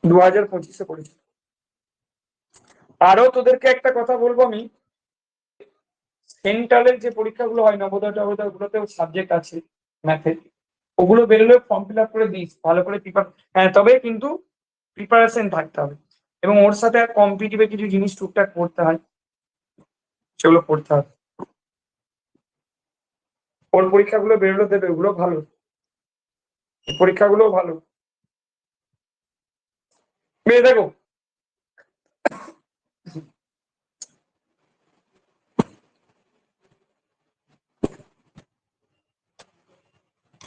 2025-এ পড়েছিল। আরো তোদেরকে একটা কথা বলবো আমি, সেন্ট্রালের যে পরীক্ষাগুলো হয় নবোদয় টবোদয়, ওগুলোতেও সাবজেক্ট আছে ম্যাথে, ওগুলো বেরোলে ফর্ম ফিল আপ করে দিস, ভালো করে হ্যাঁ, তবে কিন্তু প্রিপারেশন থাকতে হবে, এবং ওর সাথে কম্পিটিটিভ কিছু জিনিস টুকটাক করতে হয়, সেগুলো পড়তে হবে। ওর পরীক্ষাগুলো বেরোলে দেবে, ওগুলো ভালো, পরীক্ষাগুলো ভালো। দেখো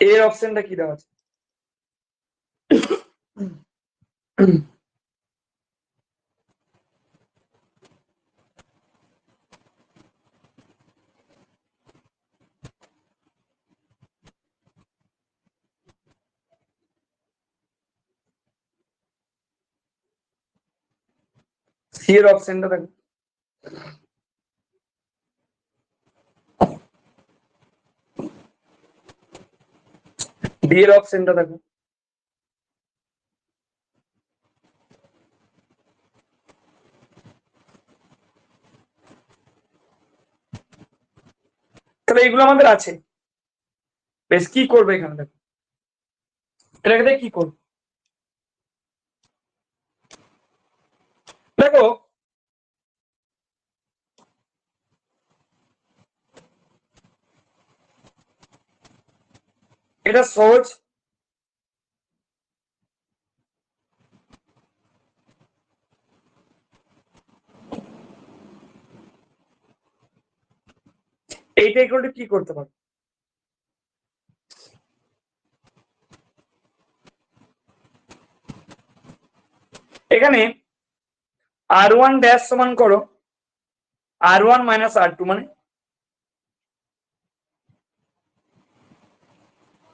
এর অপশনটা কি দেওয়া আছে? সি এর অপশনটা দেখো, ডি এর অপশনটা দেখো, তাহলে এগুলো আমাদের আছে। বেশ, কি করবে এখানে দেখো, এটাকে দিয়ে কি করবে দেখো, এটা সহজ। এইটা ইকুয়াল টু কি করতে পারো, এখানে r1 ড্যাশ সমান করো r1 মাইনাস r2 মানে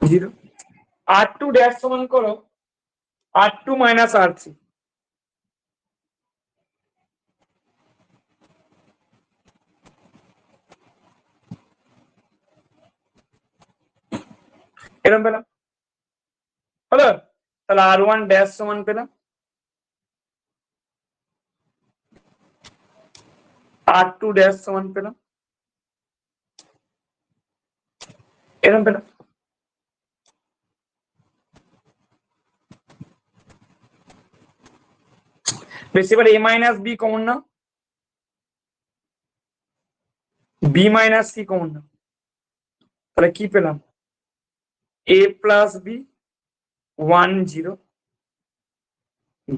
0, r2 ড্যাশ সমান করো r2 মাইনাস r3, এরকম পেলাম হলো। তাহলে r1 ড্যাশ সমান পেলাম r2 ড্যাশ সমান পেলাম, এরকম পেলাম। বেশি এবার a মাইনাস বি কমন নাও, বি মাইনাস সি কমন নাও, তাহলে কি পেলাম, a plus B 1 0,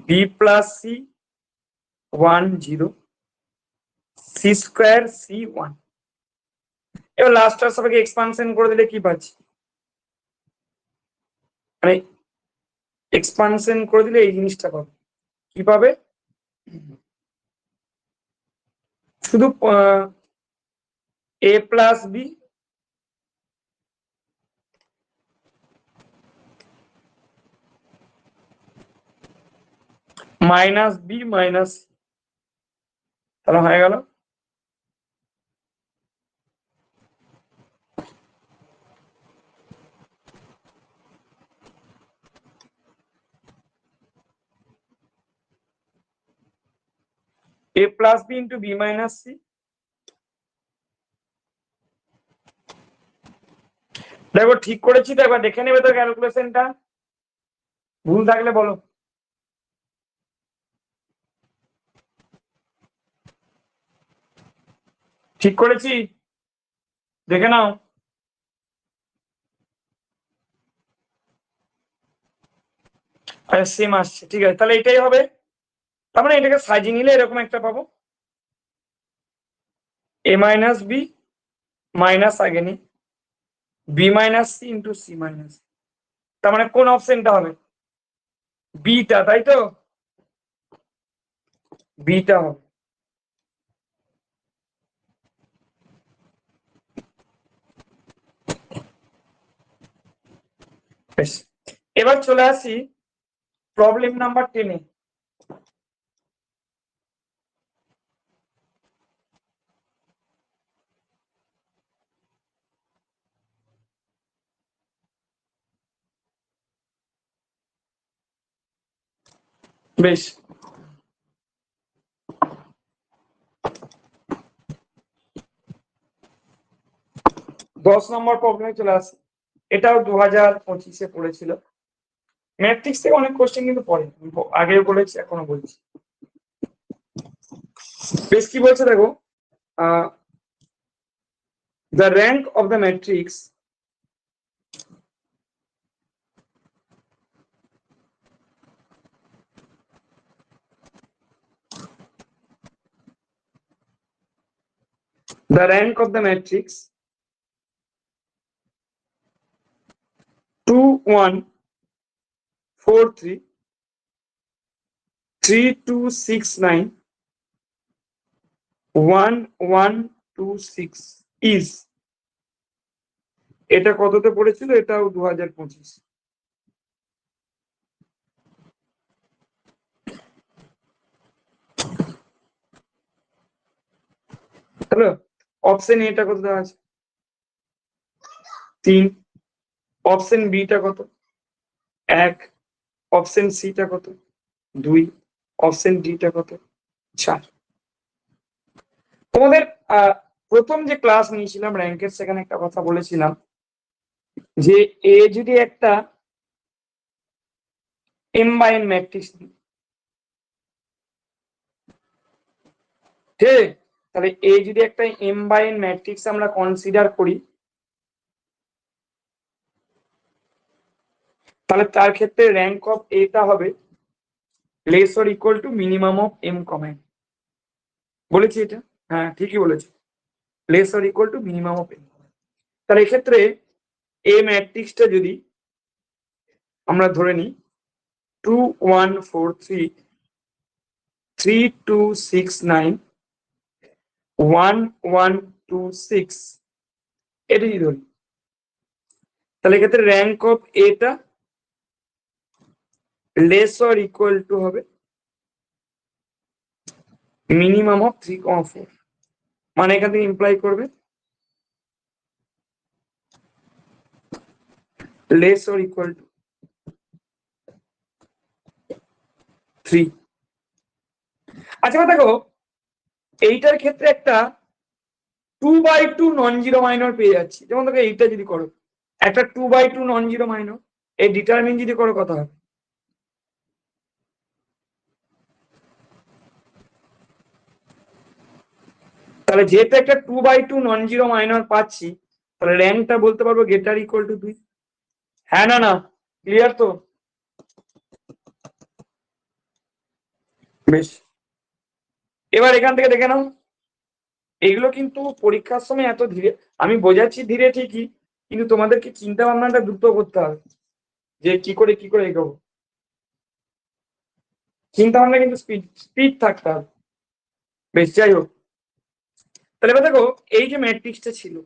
B plus C 1 0, C square C 1। এবার লাস্টটার সবাইকে এক্সপানশন করে দিলে কি পাচ্ছি, মানে এক্সপানশন করে দিলে এই জিনিসটা পাবে, কি পাবে, শুধু a plus B minus B minus, তাহলে হয়ে গেল a plus B into B minus C. দেখো ঠিক করেছি তো, একবার দেখে নেবে তো ক্যালকুলেশনটা, ভুল থাকলে বলো। ঠিক করেছি, দেখে নাও। আচ্ছা সেম আসছে, ঠিক আছে, তাহলে এটাই হবে। তার মানে এটাকে সাজিয়ে নিলে এরকম একটা পাবো, a মাইনাস বি মাইনাস আগে নি B minus C into C minus, তার মানে কোন অপশনটা হবে, বিটা, তাই তো, বিটা হবে। বেশ, এবার চলে আসি প্রবলেম নাম্বার 10-এ। বেশ, 10 নম্বর প্রবলেমে চলে আসি। এটাও 2025-এ পড়েছিল, ম্যাট্রিক্স থেকে অনেক কোশ্চেন কিন্তু পড়ে, আগেও বলেছি এখনো বলছি। বেশ, কি বলছে দেখো, the rank of the matrix the rank of the matrix 2 1 4 3 3 2 6 9 1 1 2 6 is, এটা কততে পড়েছিল, এটাও 2025। তাহলে অপশন এটা কত দেওয়া আছে 3, অপশন বি টা কত 1, অপশন সি টা কত 2, অপশন ডি টা কত 4। তোমাদের প্রথম যে ক্লাস নিয়েছিলাম র্যাঙ্কের সেখানে একটা কথা বলেছিলাম যে এ যদি একটা m by n ম্যাট্রিক্স ঠিক তাহলে এ যদি একটা m by n ম্যাট্রিক্স আমরা কনসিডার করি তাহলে তার ক্ষেত্রে র্যাঙ্ক অফ এটা হবে less or equal to minimum of m comma n। বলেছি এটা? হ্যাঁ ঠিকই বলেছি, less or equal to minimum of m। তাহলে এক্ষেত্রে এ ম্যাট্রিক্সটা যদি আমরা ধরে নিই 2 1 4 3 3 2 6 9 1 1 2 6 এটা যদি ধরি তাহলে এক্ষেত্রে র্যাঙ্ক অফ এটা লেস অর ইকুয়াল টু হবে মিনিমাম অফ 3,4। মানে এখান থেকে ইমপ্লাই করবে লেস অর ইকুয়াল টু 3। আচ্ছা দেখো এইটার ক্ষেত্রে একটা 2/2 নন জিরো মাইনর পেয়ে যাচ্ছি, যেমন দেখো এইটা যদি করো একটা 2/2 নন জিরো মাইনর, এই ডিটারমিন যদি করো কত হবে তাহলে যেহেতু একটা 2/2 নন জিরো মাইনর পাচ্ছি তাহলে র্যাঙ্কটা বলতে পারবো গেটার ইকুয়াল টু 2। হ্যাঁ না না ক্লিয়ার তো? বেশ, এবার এখান থেকে দেখে নাও এগুলো কিন্তু পরীক্ষার সময় এত ধীরে আমি বোঝাচ্ছি ধীরে ঠিকই, কিন্তু তোমাদেরকে চিন্তা ভাবনাটা দ্রুত করতে হবে যে কি করে এগোবো। চিন্তা ভাবনা কিন্তু স্পিড স্পিড থাকতে হবে। বেশ যাই হোক, তাহলে এবার দেখো এই যে ম্যাট্রিক্সটা ছিল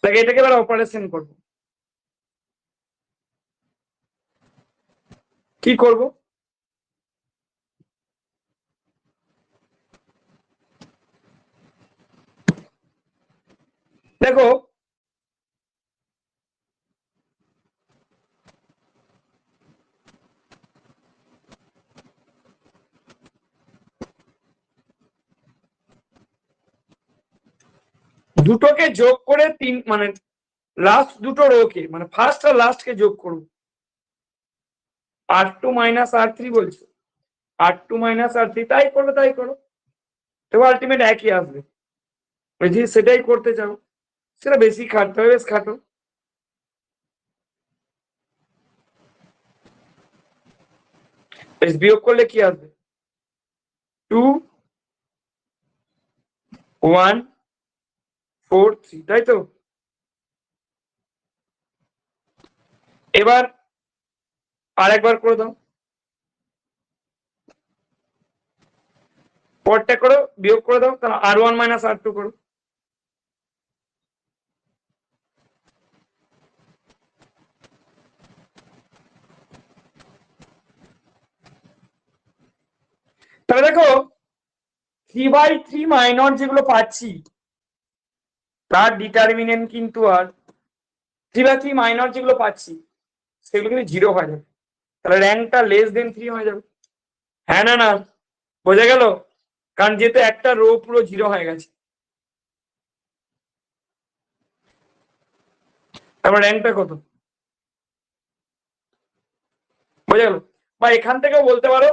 তাকে এটাকে এবার অপারেশন করবো, কি করব দেখো দুটোকে যোগ করে তিন মানে লাস্ট দুটো রোকে মানে ফার্স্ট আর লাস্ট কে যোগ করবো R2 মাইনাস R3 বলছো, R2 মাইনাস R3 তাই করো তবে আলটিমেট একই আসবে। যে সেটাই করতে চাও সেটা বেশি খাটতে হবে, বেশ খাটো। বেশ বিয়োগ করলে কি আসবে 2 1 4 3 তাই তো? এবার আর একবার করে দাও, পরটা করো বিয়োগ করে দাও, তাহলে R1 মাইনাস R2 করো। তাহলে দেখো 3/3 মাইনর যেগুলো পাচ্ছি তার ডিটারমিনেন্ট কিন্তু আর 3/3 মাইনর যেগুলো পাচ্ছি সেগুলো কিন্তু 0 হয়ে যাবে, তাহলে র্যাঙ্কটা লেস দেন 3 হয়ে যাবে। হ্যাঁ না না বোঝা গেল? কারণ যেহেতু একটা রো পুরো 0 হয়ে গেছে তারপর র্যাঙ্কটা কত বোঝা গেল? বা এখান থেকেও বলতে পারো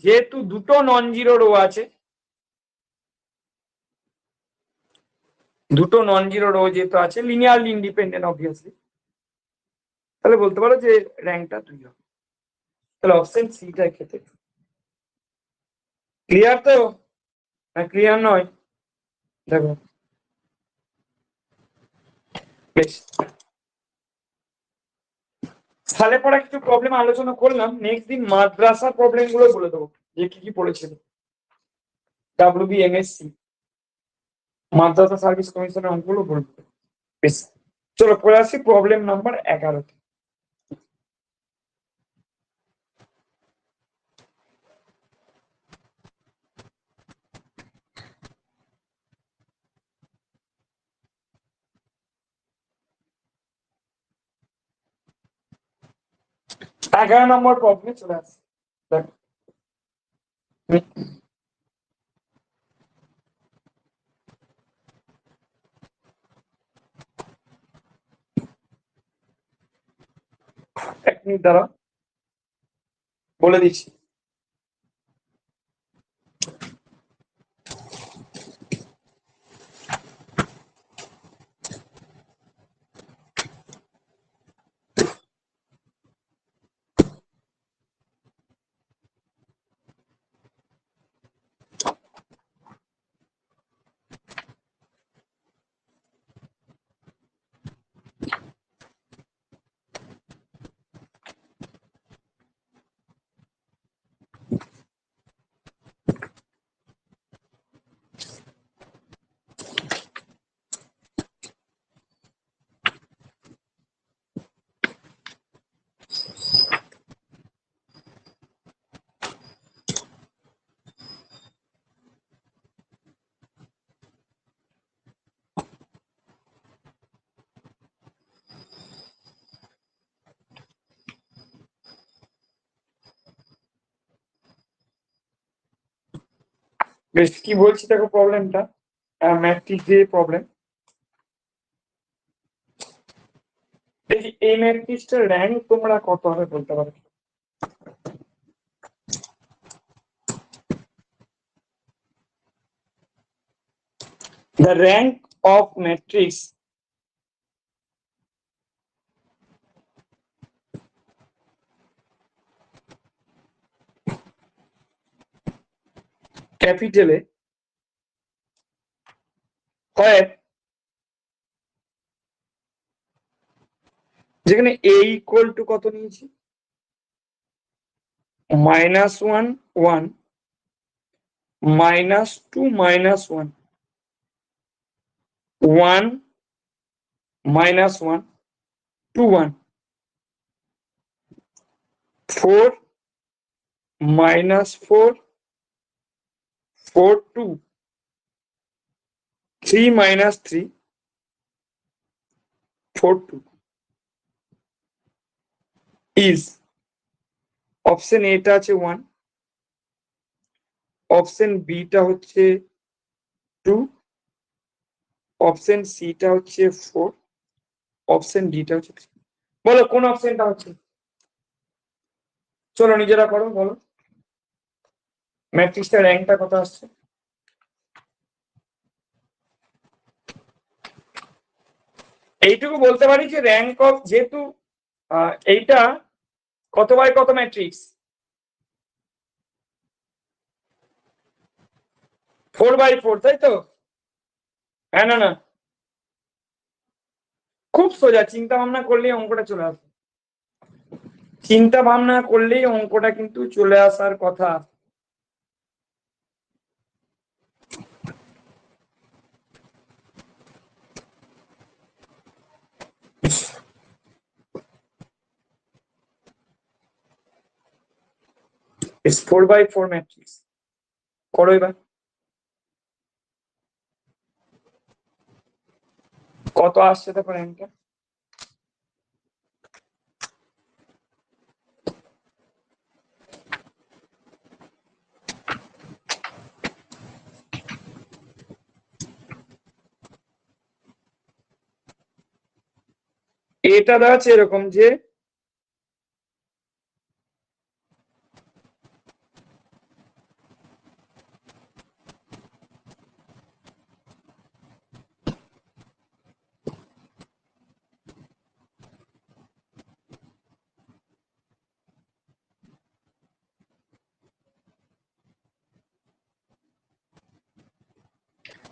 যেহেতু দুটো নন জিরো রো আছে, দুটো নন জিরো রো যেহেতু আছে লিনিয়ারলি ইন্ডিপেন্ডেন্ট অবভিয়াসলি, তাহলে বলতে পারো যে র্যাঙ্কটা 2 হবে। তাহলে অপশন সিটা ক্ষেত্রে ক্লিয়ার তো? না ক্লিয়ার নয়? দেখো বেশ, সালে পড়া কিছু প্রবলেম আলোচনা করলাম, নেক্সট দিন মাদ্রাসার প্রবলেম গুলো বলে দেবো যে কি পড়েছিল WBMSC মাদ্রাসা সার্ভিস কমিশনের অঙ্কগুলো বলবো। বেশ, চলো পরে আসি প্রবলেম নাম্বার 11। এগারো নম্বর প্রবলেমে চলে আসি। এক মিনিট দ্বারা বলে দিচ্ছি। বেশ, কি বলছি দেখো প্রবলেমটা, ম্যাট্রিক্স দিয়ে প্রবলেম। এই ম্যাট্রিক্সটার র্যাঙ্ক তোমরা কত হবে বলতে পারো? The rank of matrix ক্যাপিটালে হয় যেখানে a ইকুয়াল টু কত নিয়েছি, -1 1 -2 -1 1 -1 2 1 4 -4 4 2 3 -3 4 2 is অপশন এটা আছে 1, অপশন বি টা হচ্ছে 2, অপশন সি টা হচ্ছে 4, অপশন ডি টা হচ্ছে 3। বলো কোন অপশনটা হচ্ছে? চলো নিজেরা করো, বলো ম্যাট্রিক্সটার র্যাঙ্কটা কত আসছে। এইটুকু বলতে পারি যে র্যাঙ্ক অফ, যেহেতু এইটা কত বাই কত ম্যাট্রিক্স, 4/4, তাই তো? হ্যাঁ, না না, খুব সোজা, চিন্তা ভাবনা করলেই অঙ্কটা চলে আসে, চিন্তা ভাবনা করলেই অঙ্কটা কিন্তু চলে আসার কথা। It's 4/4 matrix. করো এবার, কত আসছে দেখো র্যাঙ্কটা। এটা দেখাচ্ছে এরকম যে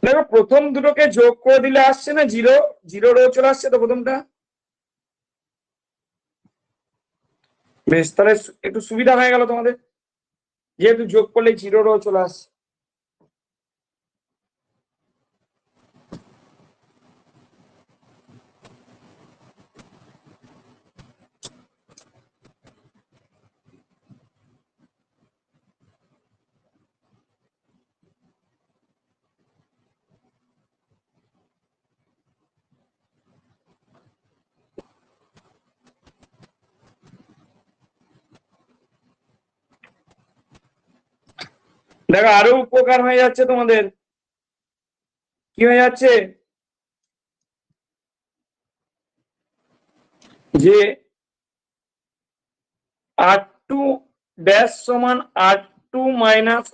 দেখো প্রথম দুটোকে যোগ করে দিলে আসছে না জিরো, জিরো রো চলে আসছে তো প্রথমটা। বেশ, তাহলে একটু সুবিধা হয়ে গেল তোমাদের, যেহেতু যোগ করলে জিরো রো চলে আসছে। দেখো আরো উপকার হয়ে যাচ্ছে তোমাদের, কি হয়ে যাচ্ছে যে R2 ড্যাশ সমান R2 মাইনাস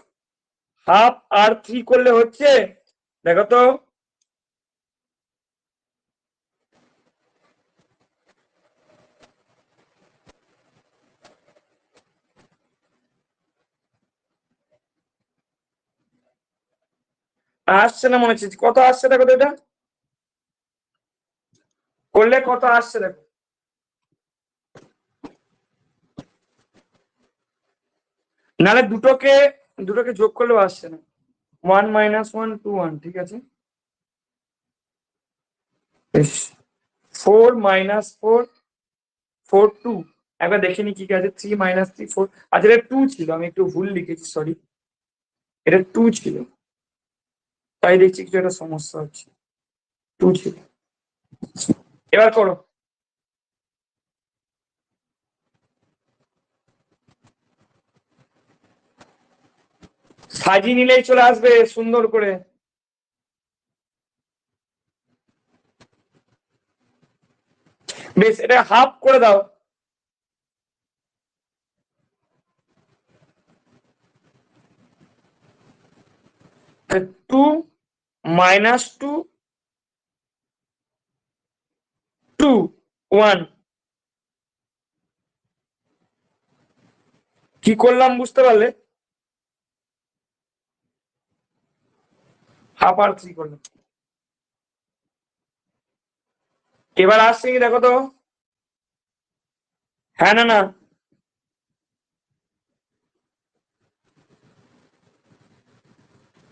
হাফ R3 করলে হচ্ছে, দেখো তো আসছে না মনে হচ্ছে, কত আসছে দেখো তো, এটা করলে কত আসছে দেখো, নাহলে দুটোকে যোগ করলেও আসছে না। 1 মাইনাস 1 2 1, ঠিক আছে। 4 মাইনাস 4 4 2, একবার দেখে নি কি আছে, 3 মাইনাস 3 4, আচ্ছা এটা 2 ছিল, আমি একটু ভুল লিখেছি, সরি, এটা 2 ছিল, তাই দেখছি কিছু একটা সমস্যা হচ্ছে, 2 ছিল। এবার করো, সাজিয়ে নিলেই চলে আসবে সুন্দর করে। বেশ, এটা হাফ করে দাও। টু মাইনাস 2 2 1, কি করলাম বুঝতে পারলে? হাফ R3 করলাম। এবার আসছে কি দেখো তো, হ্যাঁ না না,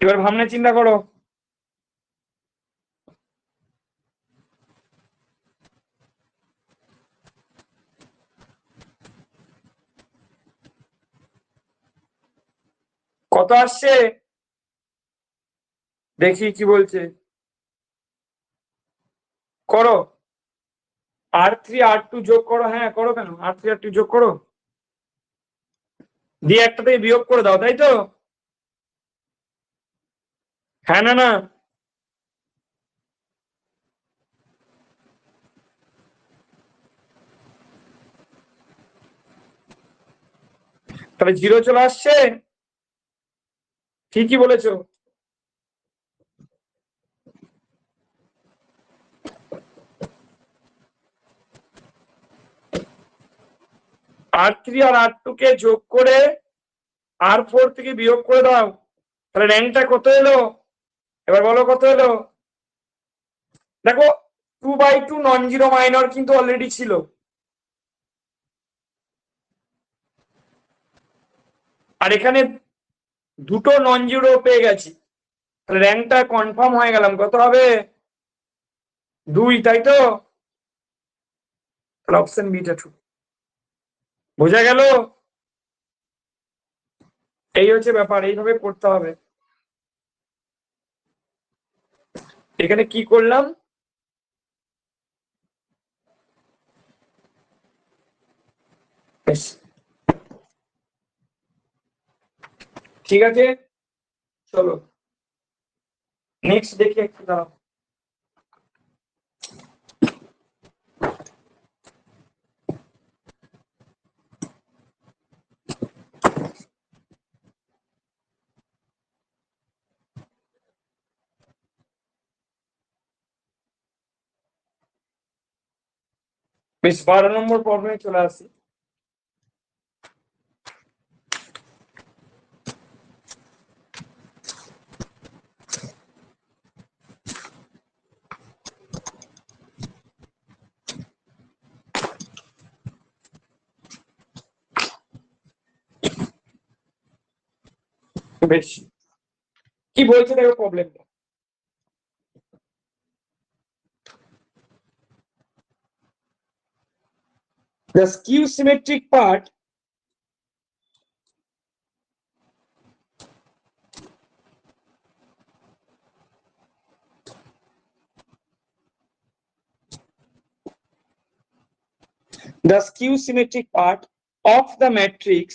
এবার ভাবনা চিন্তা করো, কত আসছে দেখি কি বলছে, করো। R3 R2 যোগ করো, হ্যাঁ করো, কেন R3 R2 যোগ করো, দিয়ে একটা থেকে বিয়োগ করে দাও, তাই তো? হ্যাঁ না না, তাহলে 0 চলে আসছে, ঠিকই বলেছো। R3 আর R2 কে যোগ করে R4 থেকে বিয়োগ করে দাও, তাহলে র্যাঙ্কটা কত এলো, এবার বলো কত এলো। দেখো 2/2 নন জিরো মাইনর কিন্তু অলরেডি ছিল, আর এখানে দুটো নন জিরো পেয়ে গেছি, তাহলে র্যাঙ্কটা কনফার্ম হয়ে গেলাম, কত হবে 2, তাই তো? তাহলে অপশন বিটা ট্রু, বোঝা গেল? এই হচ্ছে ব্যাপার, এইভাবে করতে হবে। এখানে কি করলাম, ঠিক আছে, চলো নেক্সট দেখি একটু দাঁড়াও। বেশ, 12 নম্বর প্রবলেমে চলে আসি। বেশ, কি বলছে দেখো প্রবলেমটা, the skew symmetric part of the matrix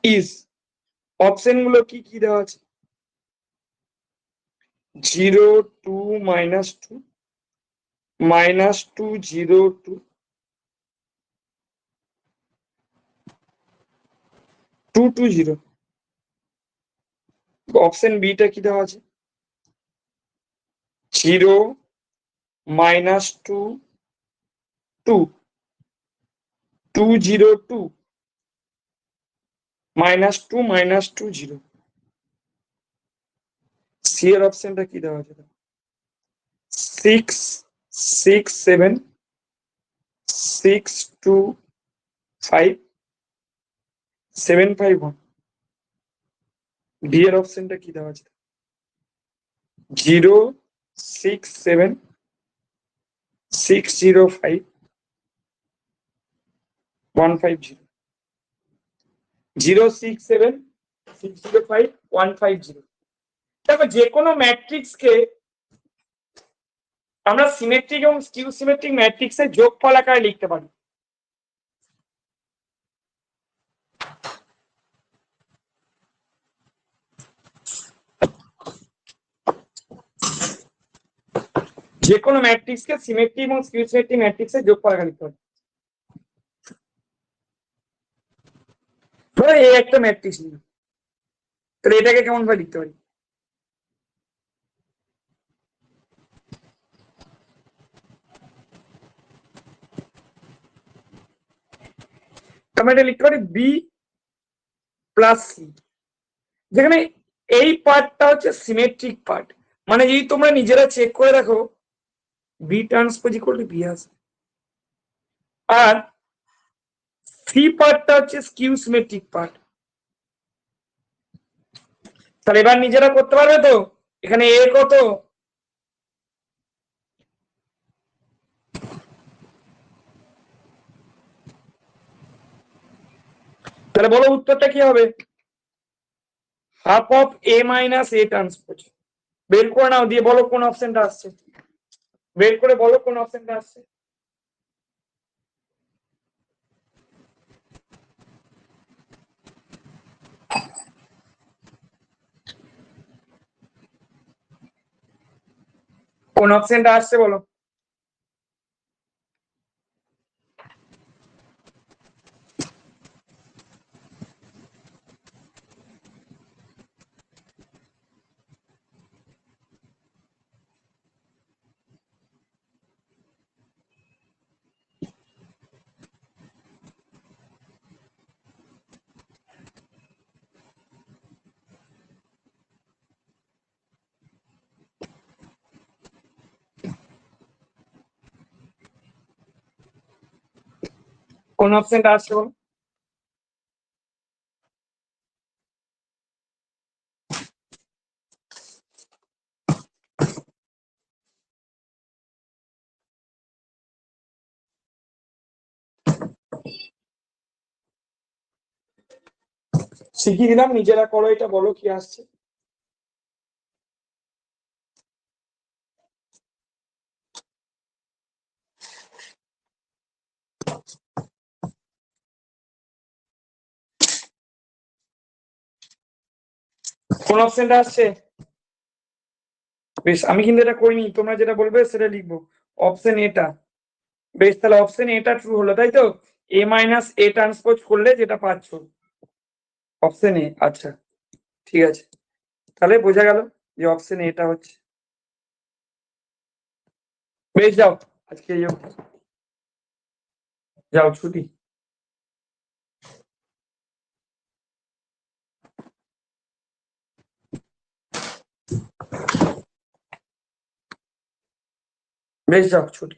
is option গুলো কি কি দেওয়া আছে 0 2 -2 -2 0 2 2 2 0 অপশন বি টা কি দেওয়া আছে 0 -2 2 2 0 2 -2 -2 0 সি এর অপশনটা কি দেওয়া আছে 6 6 7 6 2 5 7 5 1 ডি এর অপশনটা কি দেওয়া আছে 0 6 7 6 0 5 1 5 0 0 6 7 6 0 5 1 5 0 দেখো যে কোনো ম্যাট্রিক্স কে আমরা সিমেট্রিক এবং স্কিউ সিমেট্রিক ম্যাট্রিক্সের যোগফল আকারে লিখতে পারি যে কোনো ম্যাট্রিক্সকে সিমেট্রি এবং স্কিউ সিমেট্রিক ম্যাট্রিক্সের যোগফল আকারে লিখতে পারি ধরো এই একটা ম্যাট্রিক্স নিলাম তাহলে এটাকে কেমন ভাবে লিখতে পারি আমরা এটা লিখতে পারি বি প্লাস সি যেখানে এই পার্টটা হচ্ছে সিমেট্রিক পার্ট মানে যদি তোমরা নিজেরা চেক করে দেখো B transpose equal to B আসবে আর সি পার্টটা হচ্ছে স্কিউ সিমেট্রিক পার্ট তাহলে এবার নিজেরা করতে পারবে তো এখানে এ কত তাহলে বলো উত্তরটা কি হবে half of A minus A transpose বের করে নাও দিয়ে বলো কোন অপশনটা আসছে বের করে বলো কোন অপশনটা আসছে কোন অপশনটা আসছে বলো কোন অপশনটা আসছে বলো শিখিয়ে দিলাম নিজেরা করো এটা বলো কি আসছে কোন অপশনটা আসছে বেশ আমি কিন্তু এটা করিনি তোমরা যেটা বলবে সেটা লিখবো অপশন এটা বেশ তাহলে অপশন এটা ট্রু হলো তাই তো এ মাইনাস এ ট্রান্সপোজ করলে যেটা পাচ্ছ অপশন এ আচ্ছা ঠিক আছে তাহলে বোঝা গেল যে অপশন এটা হচ্ছে বেশ যাও আজকে যাও ছুটি বেশ যাও ছুটি